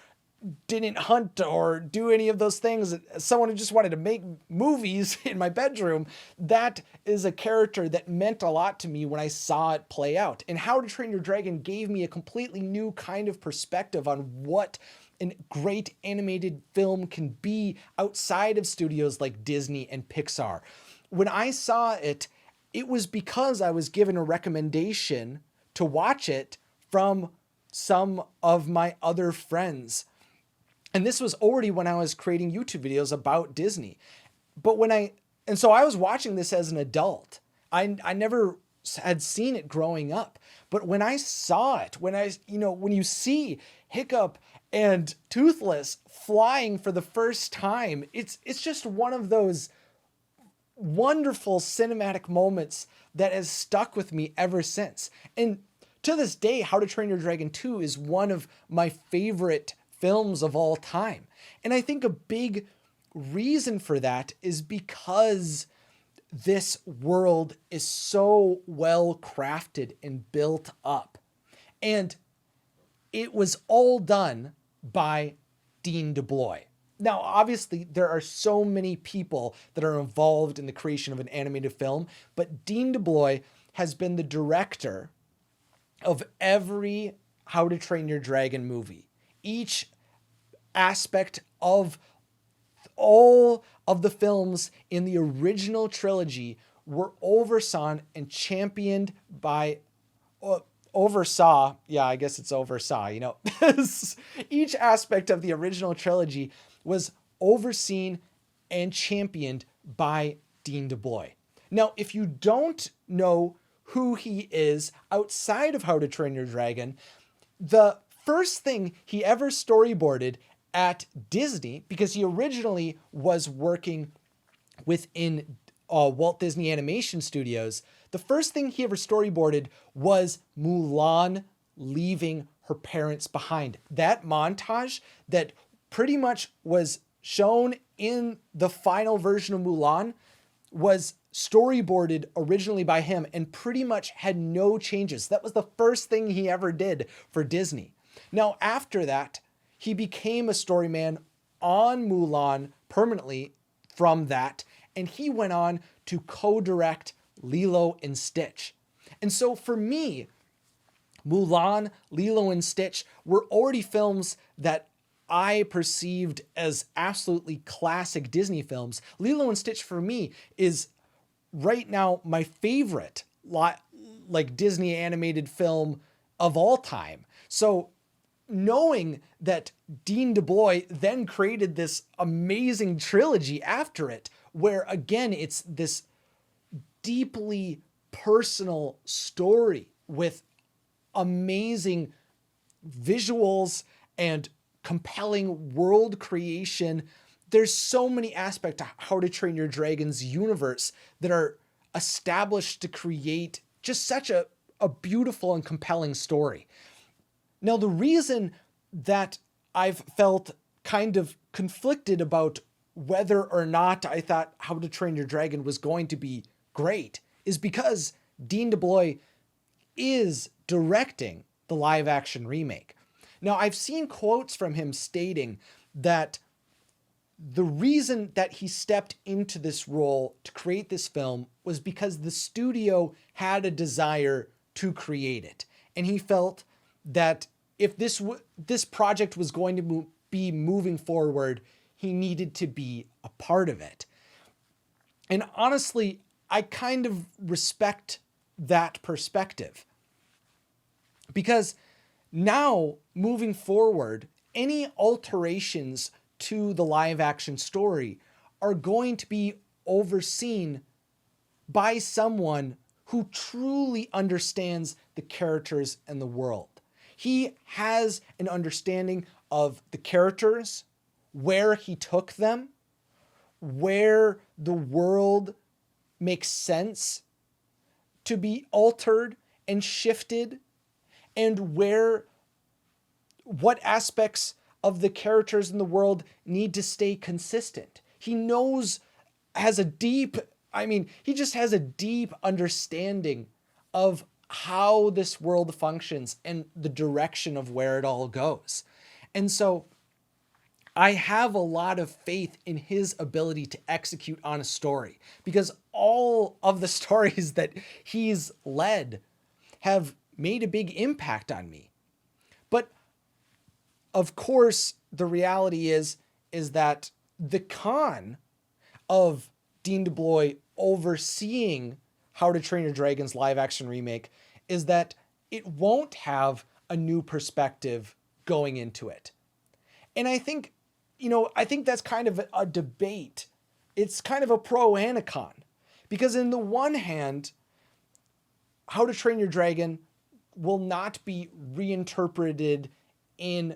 didn't hunt or do any of those things, as someone who just wanted to make movies in my bedroom. That is a character that meant a lot to me when I saw it play out. And How to Train Your Dragon gave me a completely new kind of perspective on what a great animated film can be outside of studios like Disney and Pixar. When I saw it, it was because I was given a recommendation to watch it from some of my other friends. And this was already when I was creating YouTube videos about Disney. But so I was watching this as an adult. I never had seen it growing up. But when I saw it, when you see Hiccup and Toothless flying for the first time, it's just one of those wonderful cinematic moments that has stuck with me ever since. And to this day, How to Train Your Dragon 2 is one of my favorite films of all time. And I think a big reason for that is because this world is so well crafted and built up. And it was all done by Dean DeBlois. Now, obviously, there are so many people that are involved in the creation of an animated film, but Dean DeBlois has been the director of every How to Train Your Dragon movie. Each aspect of all of the films in the original trilogy were oversaw and championed by oversaw. Yeah, I guess it's oversaw, you know. Each aspect of the original trilogy was overseen and championed by Dean DeBlois. Now, if you don't know who he is outside of How to Train Your Dragon, the first thing he ever storyboarded at Disney, because he originally was working within Walt Disney Animation Studios, the first thing he ever storyboarded was Mulan leaving her parents behind. That montage that pretty much was shown in the final version of Mulan was storyboarded originally by him and pretty much had no changes. That was the first thing he ever did for Disney. Now, after that, he became a storyman on Mulan permanently from that, and he went on to co-direct Lilo and Stitch. And so for me, Mulan, Lilo and Stitch were already films that I perceived as absolutely classic Disney films. Lilo and Stitch for me is right now my favorite like Disney animated film of all time. So knowing that Dean DeBlois then created this amazing trilogy after it, where again, it's this deeply personal story with amazing visuals and compelling world creation. There's so many aspects to How to Train Your Dragon's universe that are established to create just such a beautiful and compelling story. Now, the reason that I've felt kind of conflicted about whether or not I thought How to Train Your Dragon was going to be great is because Dean DeBlois is directing the live action remake. Now, I've seen quotes from him stating that the reason that he stepped into this role to create this film was because the studio had a desire to create it. And he felt that if this project was going to be moving forward, he needed to be a part of it. And honestly, I kind of respect that perspective. Because now, moving forward, any alterations to the live action story are going to be overseen by someone who truly understands the characters and the world. He has an understanding of the characters, where he took them, where the world makes sense to be altered and shifted, and what aspects of the characters in the world need to stay consistent. He just has a deep understanding of how this world functions and the direction of where it all goes. And so I have a lot of faith in his ability to execute on a story, because all of the stories that he's led have made a big impact on me. But of course, the reality is that the con of Dean DeBlois overseeing How to Train Your Dragon's live action remake is that it won't have a new perspective going into it. And I think that's kind of a debate. It's kind of a pro and a con. Because in the one hand, How to Train Your Dragon will not be reinterpreted in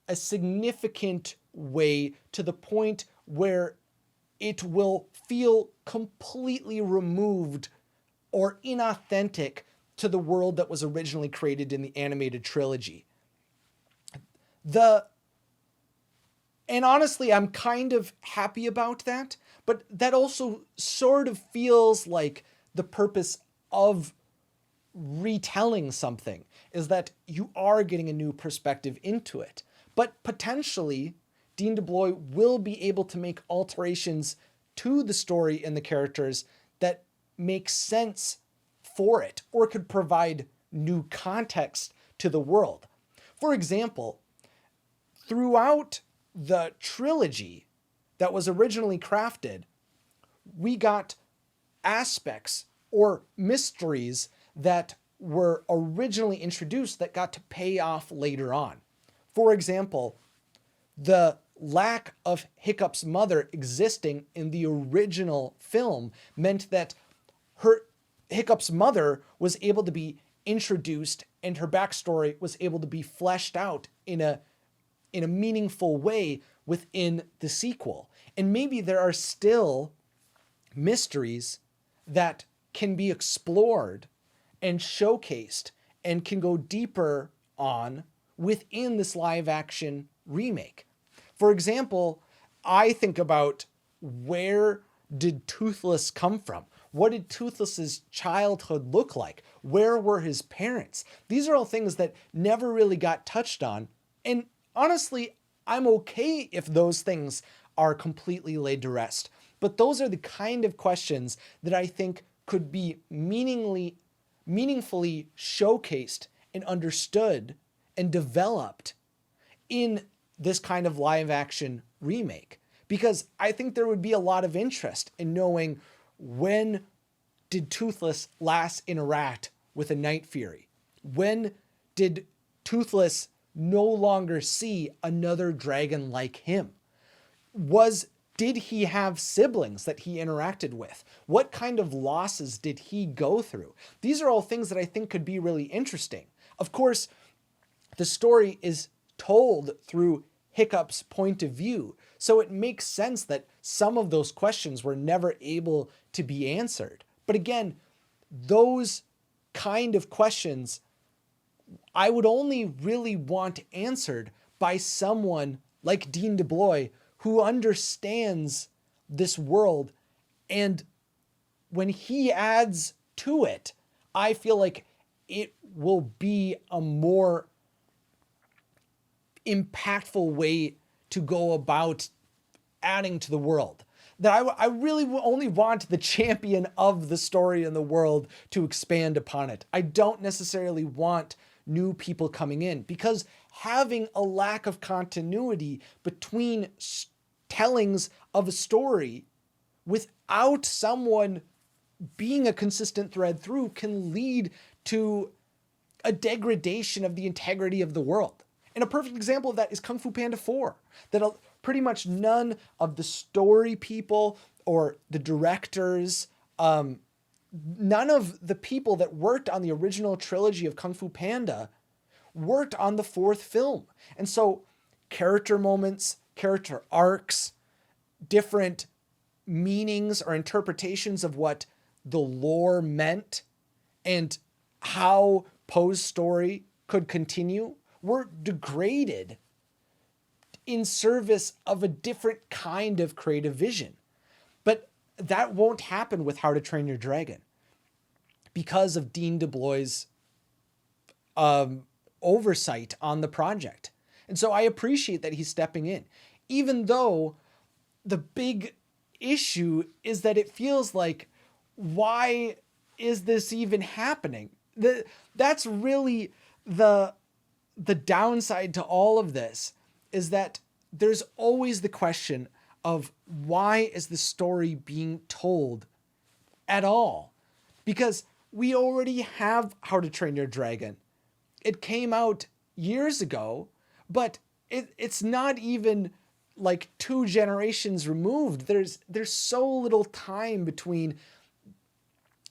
a significant way to the point where it will feel completely removed or inauthentic to the world that was originally created in the animated trilogy. And honestly, I'm kind of happy about that, but that also sort of feels like the purpose of retelling something, is that you are getting a new perspective into it. But potentially, Dean DeBlois will be able to make alterations to the story and the characters that make sense for it, or could provide new context to the world. For example, throughout the trilogy that was originally crafted, we got aspects or mysteries that were originally introduced that got to pay off later on. For example, the lack of Hiccup's mother existing in the original film meant that Hiccup's mother was able to be introduced and her backstory was able to be fleshed out in a meaningful way within the sequel. And maybe there are still mysteries that can be explored and showcased and can go deeper on within this live action remake. For example, I think about, where did Toothless come from? What did Toothless's childhood look like? Where were his parents? These are all things that never really got touched on. And honestly, I'm okay if those things are completely laid to rest. But those are the kind of questions that I think could be meaningfully showcased and understood and developed in this kind of live action remake. Because I think there would be a lot of interest in knowing, when did Toothless last interact with a Night Fury? When did Toothless no longer see another dragon like him? Did he have siblings that he interacted with? What kind of losses did he go through? These are all things that I think could be really interesting. Of course, the story is told through Hiccup's point of view, so it makes sense that some of those questions were never able to be answered. But again, those kind of questions I would only really want answered by someone like Dean DeBlois, who understands this world, and when he adds to it, I feel like it will be a more impactful way to go about adding to the world. That I really only want the champion of the story in the world to expand upon it. I don't necessarily want new people coming in, because having a lack of continuity between tellings of a story without someone being a consistent thread through can lead to a degradation of the integrity of the world. And a perfect example of that is Kung Fu Panda 4, that pretty much none of the story people or the directors, none of the people that worked on the original trilogy of Kung Fu Panda worked on the fourth film. And so character moments, character arcs, different meanings or interpretations of what the lore meant and how Poe's story could continue were degraded in service of a different kind of creative vision. But that won't happen with How to Train Your Dragon because of Dean DeBlois' oversight on the project. And so I appreciate that he's stepping in, even though the big issue is that it feels like, why is this even happening? That's really the downside to all of this, is that there's always the question of, why is the story being told at all? Because we already have How to Train Your Dragon. It came out years ago, but it's not even like 2 generations removed. There's so little time between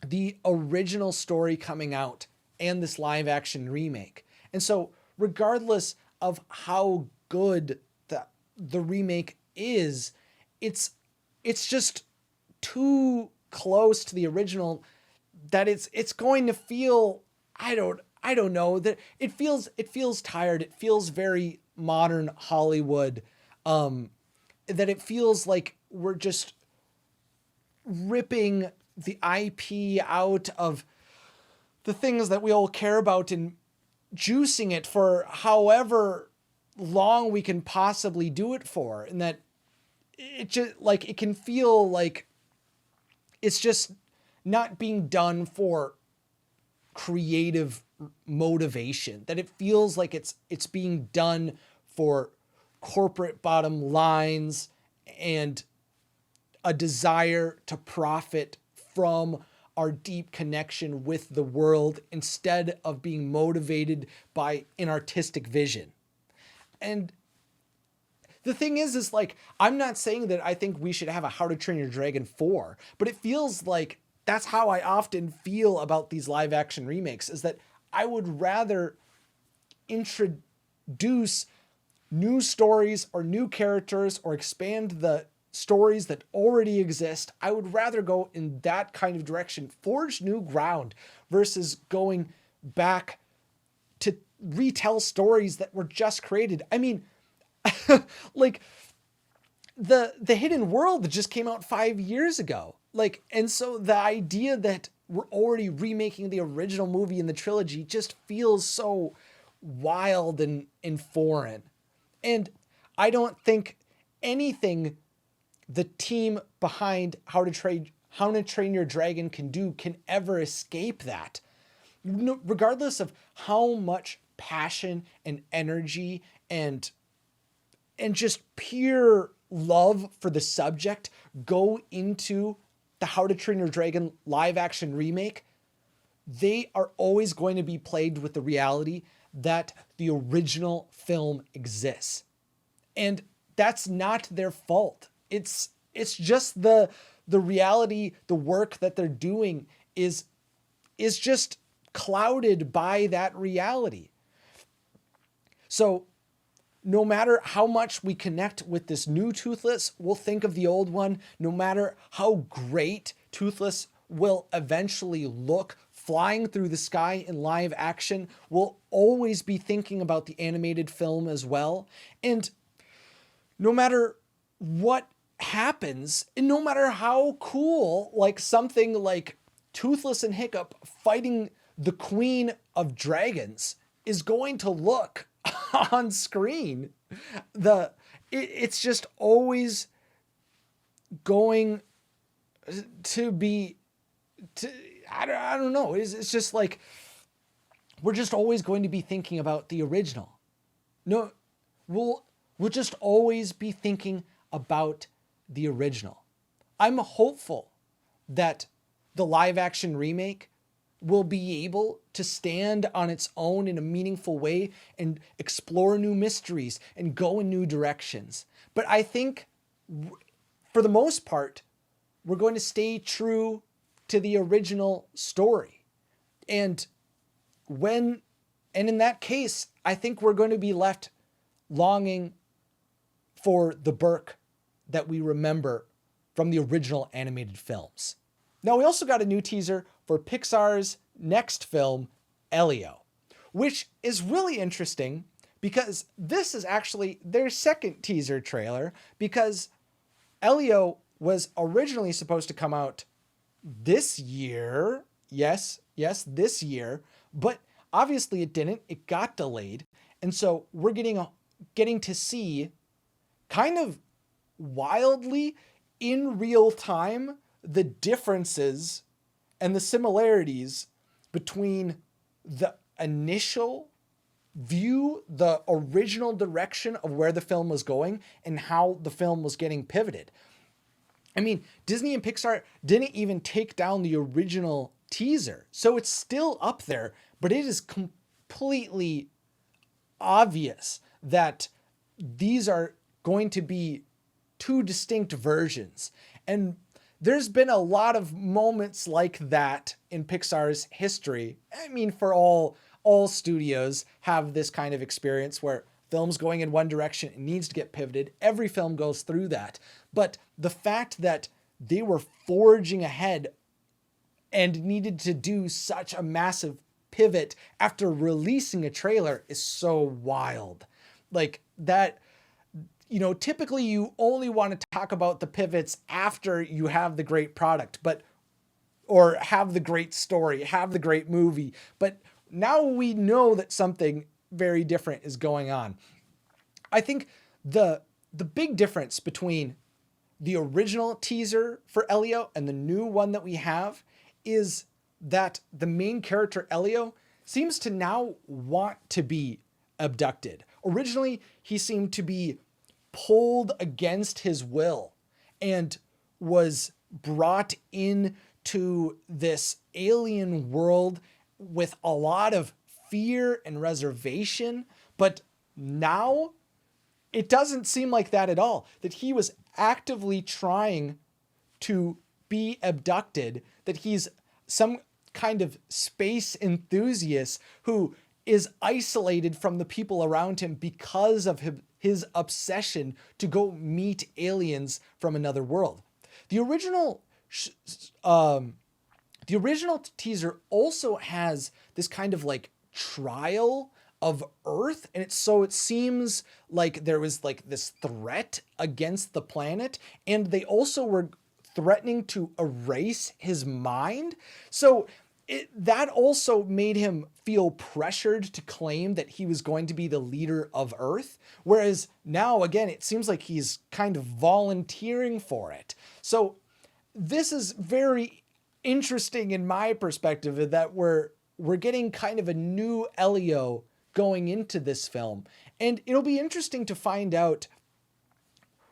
the original story coming out and this live action remake. And so regardless of how good the remake is, it's just too close to the original that it's going to feel, I don't know, that it feels tired. It feels very modern Hollywood. That it feels like we're just ripping the IP out of the things that we all care about and juicing it for however long we can possibly do it for. And that it just, like, it can feel like it's just not being done for creative motivation, that it feels like it's being done for corporate bottom lines and a desire to profit from our deep connection with the world instead of being motivated by an artistic vision. And the thing is like, I'm not saying that I think we should have a How to Train Your Dragon 4, but it feels like that's how I often feel about these live action remakes, is that I would rather introduce new stories or new characters or expand the stories that already exist. I would rather go in that kind of direction, forge new ground, versus going back to retell stories that were just created. I mean, like the Hidden World that just came out 5 years ago. Like, and so the idea that we're already remaking the original movie in the trilogy just feels so wild and foreign. And I don't think anything the team behind How to Train Your Dragon can do can ever escape that. Regardless of how much passion and energy and just pure love for the subject go into the How to Train Your Dragon live action remake, they are always going to be plagued with the reality that the original film exists. And that's not their fault. It's just the reality, the work that they're doing is just clouded by that reality. So no matter how much we connect with this new Toothless, we'll think of the old one. No matter how great Toothless will eventually look flying through the sky in live action, we'll always be thinking about the animated film as well. And no matter what happens, and no matter how cool, like something like Toothless and Hiccup fighting the Queen of Dragons is going to look on screen, it's just always going to be, I don't know. It's just like, we're just always going to be thinking about the original. No, we'll just always be thinking about the original. I'm hopeful that the live action remake will be able to stand on its own in a meaningful way and explore new mysteries and go in new directions. But I think for the most part, we're going to stay true to the original story. And in that case, I think we're going to be left longing for the Burke that we remember from the original animated films. Now, we also got a new teaser for Pixar's next film, Elio, which is really interesting because this is actually their second teaser trailer, because Elio was originally supposed to come out this year. Yes, this year, but obviously it didn't. It got delayed. And so we're getting to see kind of wildly in real time the differences and the similarities between the initial view, the original direction of where the film was going, and how the film was getting pivoted. I mean, Disney and Pixar didn't even take down the original teaser, so it's still up there, but it is completely obvious that these are going to be two distinct versions. And there's been a lot of moments like that in Pixar's history. I mean, for all studios have this kind of experience where film's going in one direction, it needs to get pivoted. Every film goes through that. But the fact that they were forging ahead and needed to do such a massive pivot after releasing a trailer is so wild. Like that, typically you only want to talk about the pivots after you have the great product, or have the great story, have the great movie. But now we know that something very different is going on. I think the big difference between the original teaser for Elio and the new one that we have is that the main character, Elio, seems to now want to be abducted. Originally, he seemed to be pulled against his will and was brought into this alien world with a lot of fear and reservation. But now it doesn't seem like that at all, that he was actively trying to be abducted, that he's some kind of space enthusiast who is isolated from the people around him because of his obsession to go meet aliens from another world. The original teaser also has this kind of like trial of Earth, and it seems like there was like this threat against the planet, and they also were threatening to erase his mind. So that also made him feel pressured to claim that he was going to be the leader of Earth. Whereas now, again, it seems like he's kind of volunteering for it. So this is very interesting in my perspective, that we're getting kind of a new Elio going into this film. And it'll be interesting to find out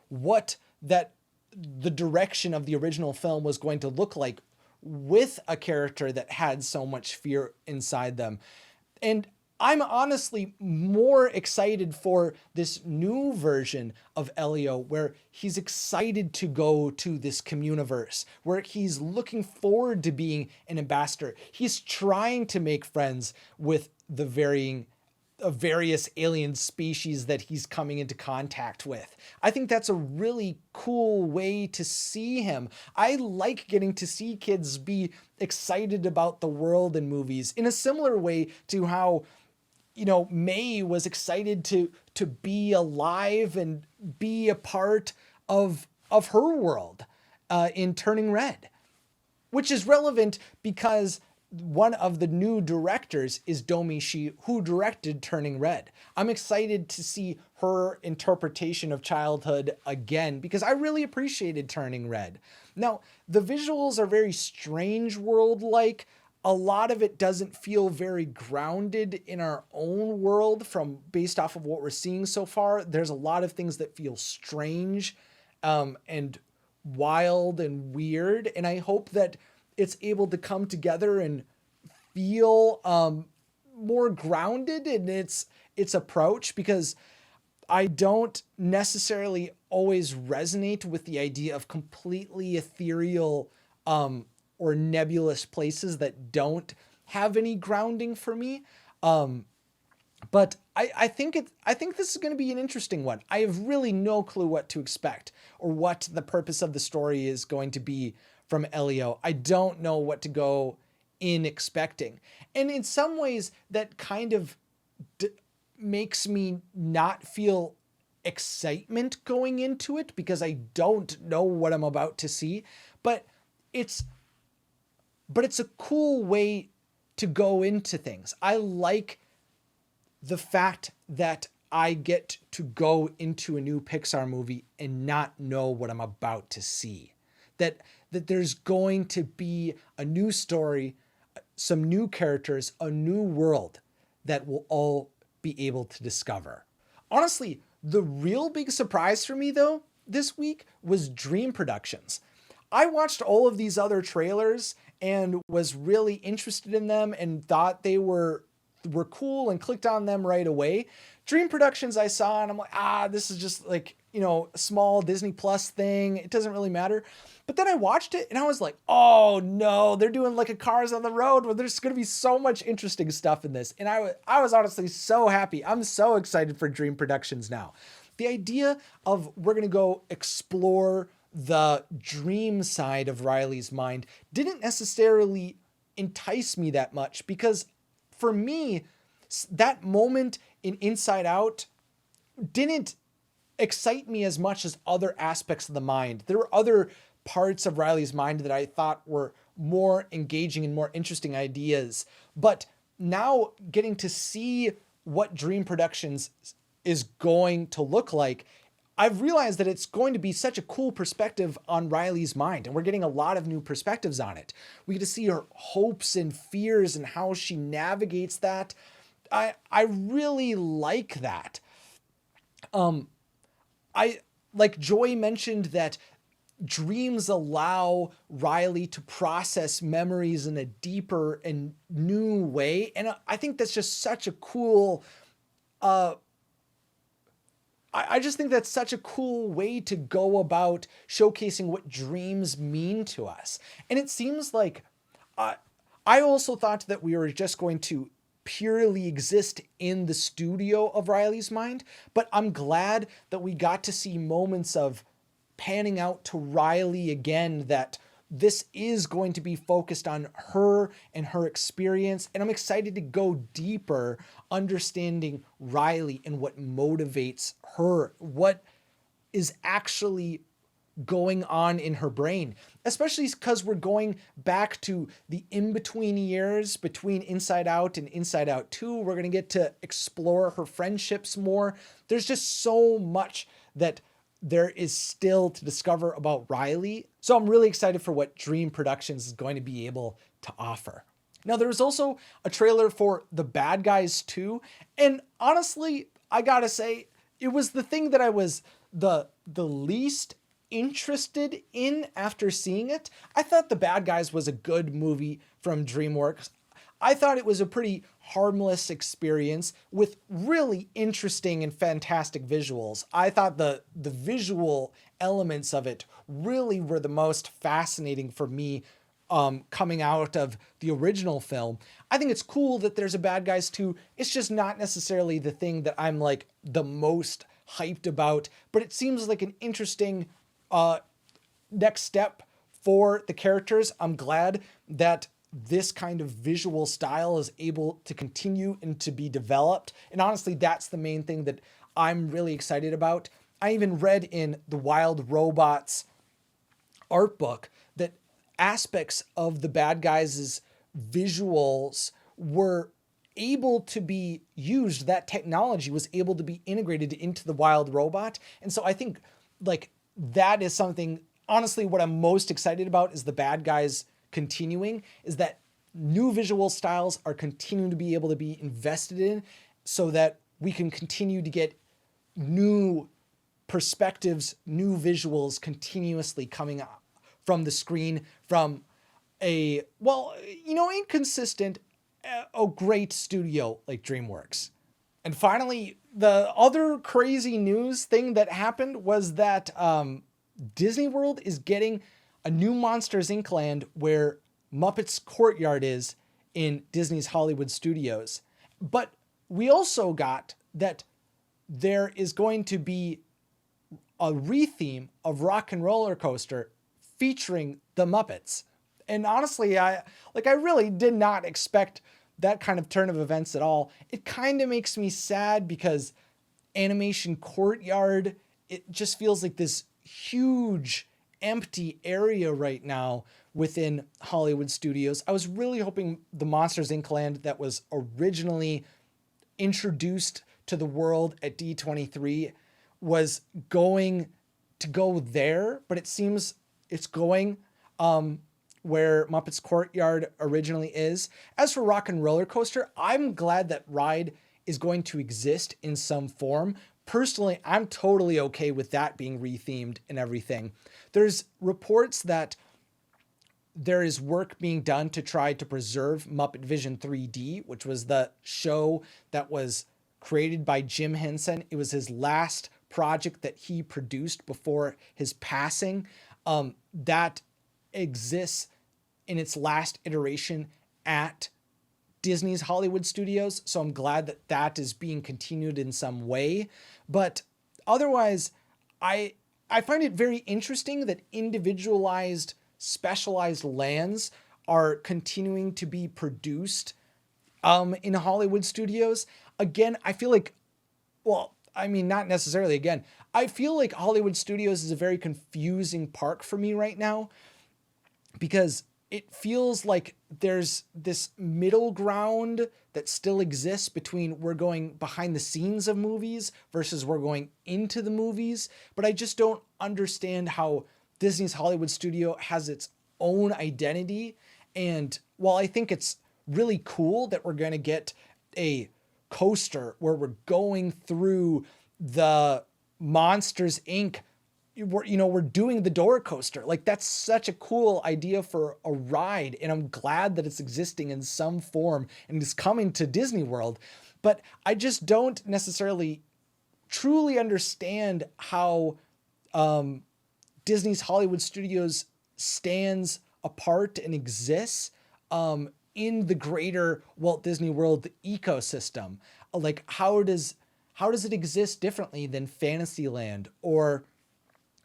what the direction of the original film was going to look like with a character that had so much fear inside them. And I'm honestly more excited for this new version of Elio, where he's excited to go to this communiverse, where he's looking forward to being an ambassador. He's trying to make friends with the various alien species that he's coming into contact with. I think that's a really cool way to see him. I like getting to see kids be excited about the world in movies in a similar way to how, May was excited to be alive and be a part of her world in Turning Red, which is relevant because one of the new directors is Domi Shi, who directed Turning Red. I'm excited to see her interpretation of childhood again, because I really appreciated Turning Red. Now, the visuals are very Strange World-like. A lot of it doesn't feel very grounded in our own world based off of what we're seeing so far. There's a lot of things that feel strange and wild and weird, and I hope that it's able to come together and feel more grounded in its approach, because I don't necessarily always resonate with the idea of completely ethereal or nebulous places that don't have any grounding for me. But I think this is going to be an interesting one. I have really no clue what to expect or what the purpose of the story is going to be from Elio. I don't know what to go in expecting. And in some ways that kind of makes me not feel excitement going into it, because I don't know what I'm about to see, but it's a cool way to go into things. I like the fact that I get to go into a new Pixar movie and not know what I'm about to see. That there's going to be a new story, some new characters, a new world that we'll all be able to discover. Honestly, the real big surprise for me, though, this week was Dream Productions. I watched all of these other trailers and was really interested in them and thought they were cool and clicked on them right away. Dream Productions I saw and I'm like, this is just like, a small Disney Plus thing. It doesn't really matter. But then I watched it and I was like, oh no, they're doing like a Cars on the Road where there's going to be so much interesting stuff in this. And I was honestly so happy. I'm so excited for Dream Productions now. The idea of we're going to go explore the dream side of Riley's mind didn't necessarily entice me that much, because for me, that moment in Inside Out didn't excite me as much as other aspects of the mind. There were other parts of Riley's mind that I thought were more engaging and more interesting ideas. But now getting to see what Dream Productions is going to look like, I've realized that it's going to be such a cool perspective on Riley's mind, and we're getting a lot of new perspectives on it. We get to see her hopes and fears and how she navigates that. I really like that. I like Joy mentioned that dreams allow Riley to process memories in a deeper and new way, and I think that's just such a cool I just think that's such a cool way to go about showcasing what dreams mean to us. And it seems like I also thought that we were just going to purely exist in the studio of Riley's mind, but I'm glad that we got to see moments of panning out to Riley again, that this is going to be focused on her and her experience. And I'm excited to go deeper, understanding Riley and what motivates her, what is actually going on in her brain, especially because we're going back to the in-between years between Inside Out and Inside Out 2. We're going to get to explore her friendships more. There's just so much that there is still to discover about Riley. So I'm really excited for what Dream Productions is going to be able to offer. Now, there was also a trailer for The Bad Guys 2. And honestly, I gotta say, it was the thing that I was the least interested in after seeing it. I thought The Bad Guys was a good movie from DreamWorks. I thought it was a pretty harmless experience with really interesting and fantastic visuals. I thought the visual elements of it really were the most fascinating for me coming out of the original film. I think it's cool that there's a Bad Guys 2. It's just not necessarily the thing that I'm like the most hyped about, but it seems like an interesting next step for the characters. I'm glad that this kind of visual style is able to continue and to be developed. And honestly, that's the main thing that I'm really excited about. I even read in the Wild Robots art book that aspects of the Bad Guys' visuals were able to be used. That technology was able to be integrated into the Wild Robot. And so I think like that is something, honestly, what I'm most excited about is the Bad Guys continuing, is that new visual styles are continuing to be able to be invested in so that we can continue to get new perspectives, new visuals continuously coming up from the screen from a, well, inconsistent, a great studio like DreamWorks. And finally, the other crazy news thing that happened was that Disney World is getting a new Monsters Inc. land where Muppets Courtyard is in Disney's Hollywood Studios. But we also got that there is going to be a retheme of Rock and Roller Coaster featuring the Muppets. And honestly, I really did not expect that kind of turn of events at all. It kind of makes me sad because Animation Courtyard, it just feels like this huge empty area right now within Hollywood Studios. I was really hoping the Monsters Inc. land that was originally introduced to the world at D23 was going to go there, but it seems it's going where Muppets Courtyard originally is. As for Rock and Roller Coaster, I'm glad that ride is going to exist in some form. Personally, I'm totally okay with that being rethemed and everything. There's reports that there is work being done to try to preserve Muppet Vision 3D, which was the show that was created by Jim Henson. It was his last project that he produced before his passing. That exists in its last iteration at Disney's Hollywood Studios. So I'm glad that that is being continued in some way. But otherwise, I find it very interesting that individualized, specialized lands are continuing to be produced in Hollywood Studios. Again, I feel like, well, I mean, not necessarily again. I feel like Hollywood Studios is a very confusing park for me right now because it feels like there's this middle ground that still exists between we're going behind the scenes of movies versus we're going into the movies. But I just don't understand how Disney's Hollywood studio has its own identity. And while I think it's really cool that we're going to get a coaster where we're going through the Monsters Inc. We're doing the door coaster. Like, that's such a cool idea for a ride. And I'm glad that it's existing in some form and is coming to Disney World. But I just don't necessarily truly understand how Disney's Hollywood Studios stands apart and exists in the greater Walt Disney World ecosystem. Like, how does it exist differently than Fantasyland or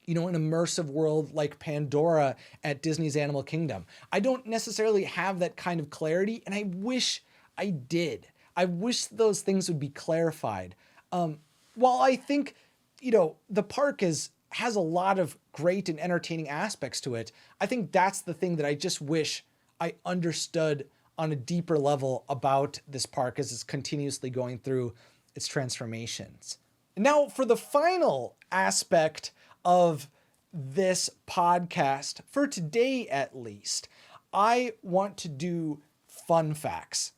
an immersive world like Pandora at Disney's Animal Kingdom? I don't necessarily have that kind of clarity, and I wish I did. I wish those things would be clarified. While I think, the park has a lot of great and entertaining aspects to it, I think that's the thing that I just wish I understood on a deeper level about this park as it's continuously going through its transformations. Now, for the final aspect of this podcast, for today at least, I want to do fun facts.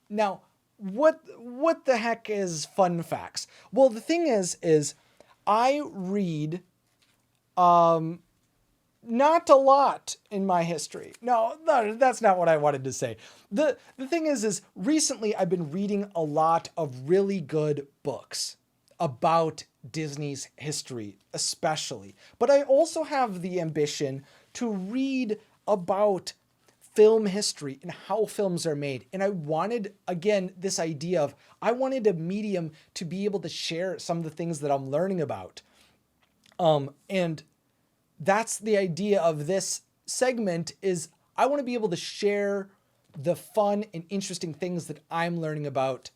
Now, what the heck is fun facts? Well, the thing is I read not a lot in my history. No, that's not what I wanted to say. The thing is recently I've been reading a lot of really good books about Disney's history, especially. But I also have the ambition to read about film history and how films are made. And I wanted, again, this idea of, I wanted a medium to be able to share some of the things that I'm learning about. And that's the idea of this segment, is I want to be able to share the fun and interesting things that I'm learning about.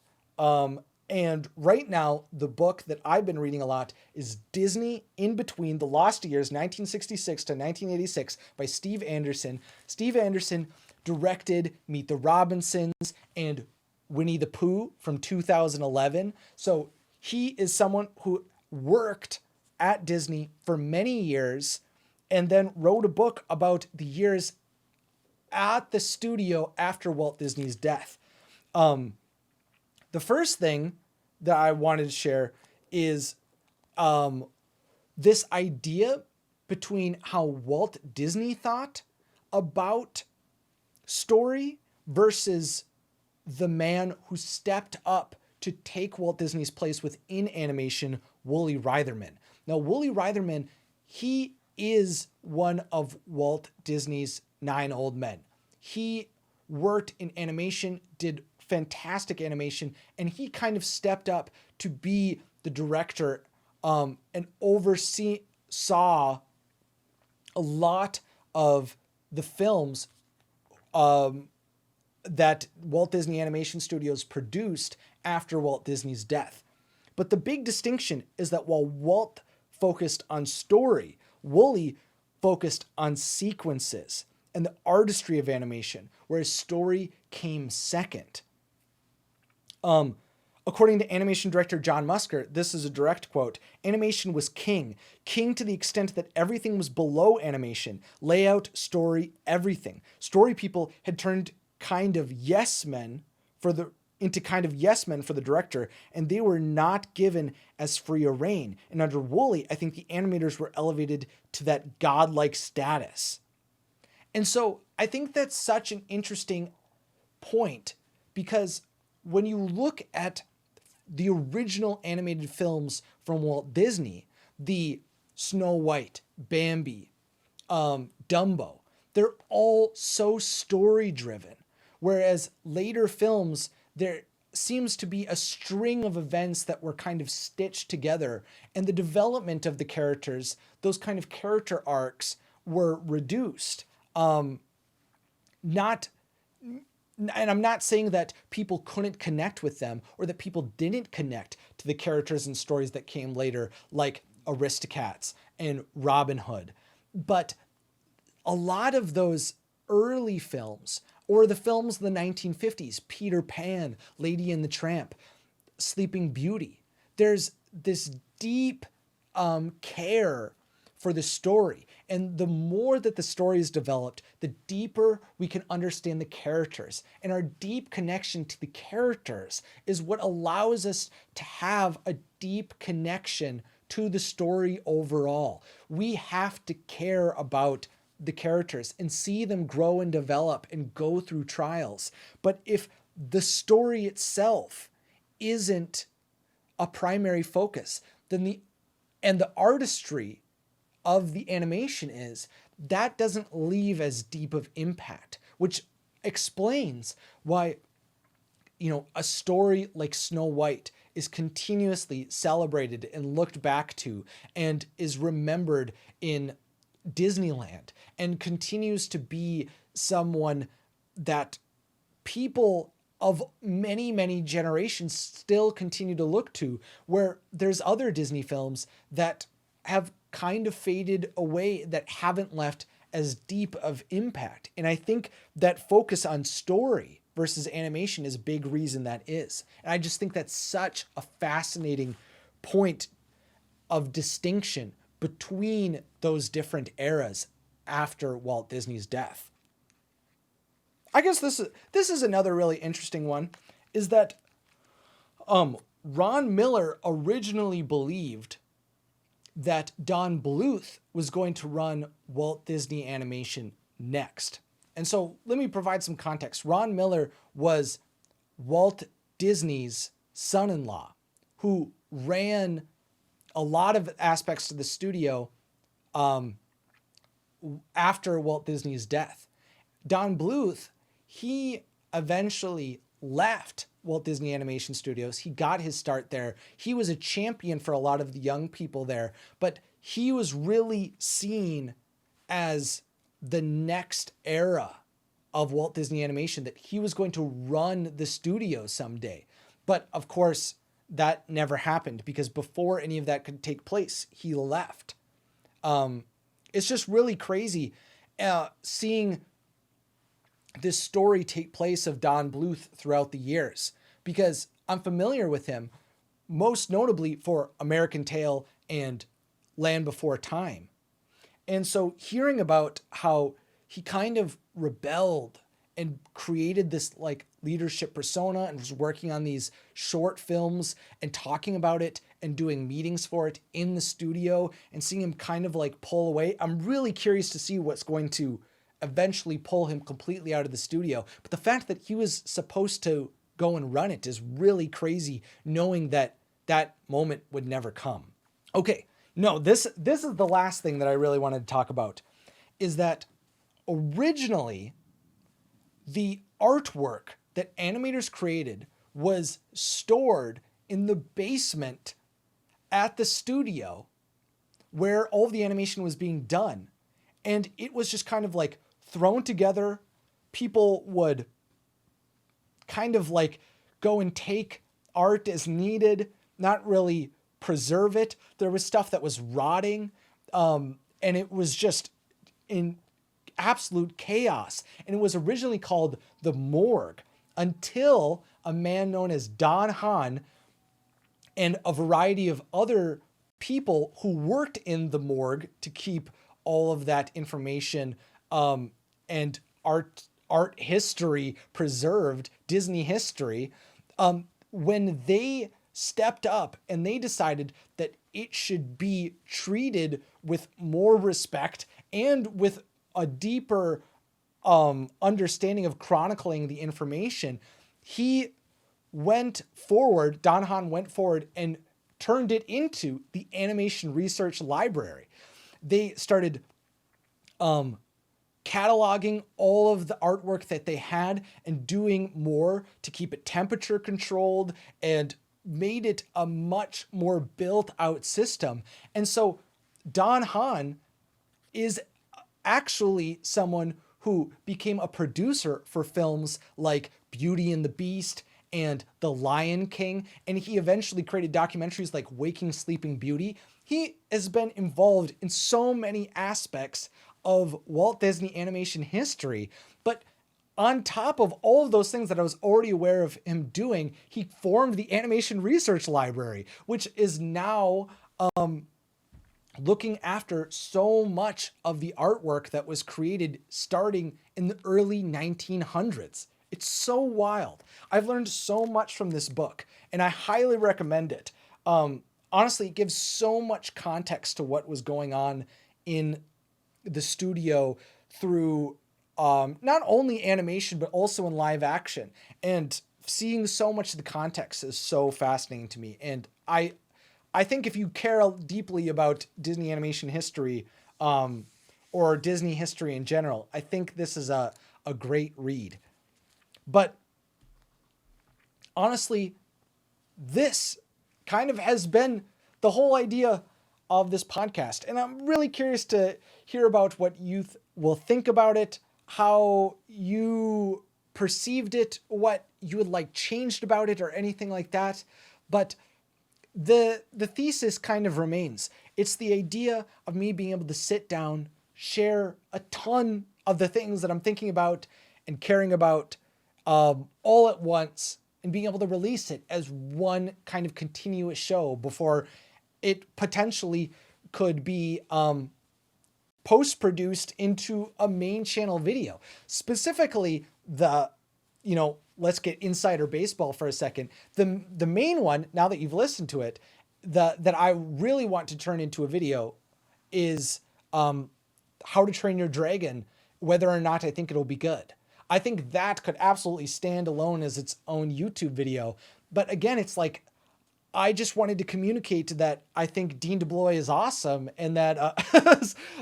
And right now, the book that I've been reading a lot is Disney in Between the Lost Years, 1966 to 1986 by Steve Anderson. Steve Anderson directed Meet the Robinsons and Winnie the Pooh from 2011. So he is someone who worked at Disney for many years and then wrote a book about the years at the studio after Walt Disney's death. The first thing that I wanted to share is this idea between how Walt Disney thought about story versus the man who stepped up to take Walt Disney's place within animation, Woolie Reitherman. Now, Woolie Reitherman, he is one of Walt Disney's 9 old men. He worked in animation, did fantastic animation, and he kind of stepped up to be the director and saw a lot of the films that Walt Disney Animation Studios produced after Walt Disney's death. But the big distinction is that while Walt focused on story, Woolie focused on sequences and the artistry of animation, whereas story came second. According to animation director John Musker, this is a direct quote, "Animation was king to the extent that everything was below animation, layout, story, everything. Story people had turned kind of yes men into kind of yes men for the director, and they were not given as free a rein. And under Woolie, I think the animators were elevated to that godlike status." And so I think that's such an interesting point, because when you look at the original animated films from Walt Disney, the Snow White, Bambi, Dumbo, they're all so story driven. Whereas later films, there seems to be a string of events that were kind of stitched together, and the development of the characters, those kind of character arcs, were reduced. And I'm not saying that people couldn't connect with them or that people didn't connect to the characters and stories that came later, like Aristocats and Robin Hood. But a lot of those early films or the films of the 1950s, Peter Pan, Lady and the Tramp, Sleeping Beauty. There's this deep care for the story. And the more that the story is developed, the deeper we can understand the characters. And our deep connection to the characters is what allows us to have a deep connection to the story overall. We have to care about the characters and see them grow and develop and go through trials. But if the story itself isn't a primary focus, then the artistry of the animation is, that doesn't leave as deep of impact, which explains why, a story like Snow White is continuously celebrated and looked back to and is remembered in Disneyland and continues to be someone that people of many, many generations still continue to look to, where there's other Disney films that have kind of faded away, that haven't left as deep of impact. And I think that focus on story versus animation is a big reason that is. And I just think that's such a fascinating point of distinction between those different eras after Walt Disney's death. I guess this is another really interesting one, is that Ron Miller originally believed that Don Bluth was going to run Walt Disney Animation next. And so let me provide some context. Ron Miller was Walt Disney's son-in-law who ran a lot of aspects to the studio after Walt Disney's death. Don Bluth, he eventually left Walt Disney Animation Studios. He got his start there. He was a champion for a lot of the young people there, but he was really seen as the next era of Walt Disney Animation, that he was going to run the studio someday. But of course, that never happened, because before any of that could take place, he left. It's just really crazy seeing this story take place of Don Bluth throughout the years, because I'm familiar with him, most notably for American Tail and Land Before Time. And so hearing about how he kind of rebelled and created this like leadership persona and was working on these short films and talking about it and doing meetings for it in the studio, and seeing him kind of like pull away, I'm really curious to see what's going to eventually pull him completely out of the studio. But the fact that he was supposed to go and run it is really crazy, knowing that that moment would never come. Okay, no, this is the last thing that I really wanted to talk about, is that originally the artwork that animators created was stored in the basement at the studio where all of the animation was being done. And it was just kind of like thrown together. People would kind of like go and take art as needed, not really preserve it. There was stuff that was rotting, and it was just in absolute chaos. And it was originally called the morgue, until a man known as Don Hahn and a variety of other people who worked in the morgue to keep all of that information and art history preserved, Disney history, when they stepped up and they decided that it should be treated with more respect and with a deeper understanding of chronicling the information, Don Hahn went forward and turned it into the Animation Research Library. They started cataloging all of the artwork that they had and doing more to keep it temperature controlled, and made it a much more built out system. And so Don Hahn is actually someone who became a producer for films like Beauty and the Beast and The Lion King, and he eventually created documentaries like Waking Sleeping Beauty. He has been involved in so many aspects of Walt Disney animation history. But on top of all of those things that I was already aware of him doing, he formed the Animation Research Library, which is now looking after so much of the artwork that was created starting in the early 1900s. It's so wild. I've learned so much from this book, and I highly recommend it. Honestly, it gives so much context to what was going on in the studio through not only animation, but also in live action. And seeing so much of the context is so fascinating to me. And I think if you care deeply about Disney animation history, or Disney history in general, I think this is a great read. But honestly, this kind of has been the whole idea of this podcast. And I'm really curious to hear about what you will think about it, how you perceived it, what you would like changed about it, or anything like that. But the thesis kind of remains. It's the idea of me being able to sit down, share a ton of the things that I'm thinking about and caring about all at once, and being able to release it as one kind of continuous show before it potentially could be post-produced into a main channel video. Specifically, let's get insider baseball for a second. The main one, now that you've listened to it, that I really want to turn into a video is How to Train Your Dragon, whether or not I think it'll be good. I think that could absolutely stand alone as its own YouTube video. But again, it's like, I just wanted to communicate that I think Dean DeBlois is awesome, and that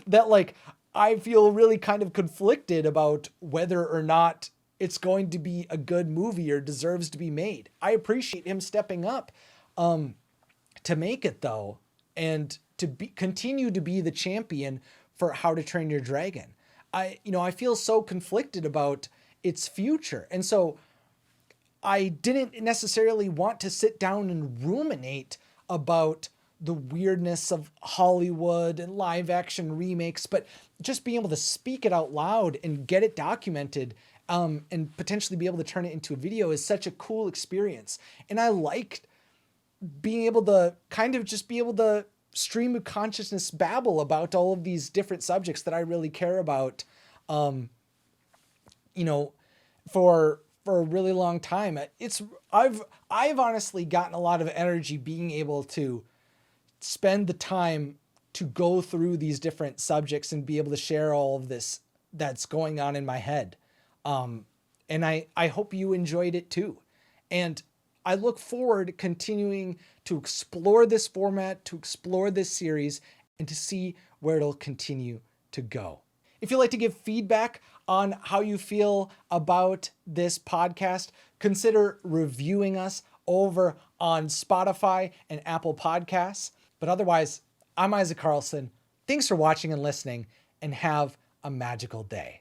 that like I feel really kind of conflicted about whether or not it's going to be a good movie or deserves to be made. I appreciate him stepping up to make it, though, and to continue to be the champion for How to Train Your Dragon. I feel so conflicted about its future. And so I didn't necessarily want to sit down and ruminate about the weirdness of Hollywood and live action remakes, but just being able to speak it out loud and get it documented, and potentially be able to turn it into a video is such a cool experience. And I liked being able to kind of just be able to stream of consciousness babble about all of these different subjects that I really care about, for a really long time. I've honestly gotten a lot of energy being able to spend the time to go through these different subjects and be able to share all of this that's going on in my head. And I hope you enjoyed it too. And I look forward to continuing to explore this format, to explore this series, and to see where it'll continue to go. If you'd like to give feedback on how you feel about this podcast, consider reviewing us over on Spotify and Apple Podcasts. But otherwise, I'm Isaac Carlson. Thanks for watching and listening, and have a magical day.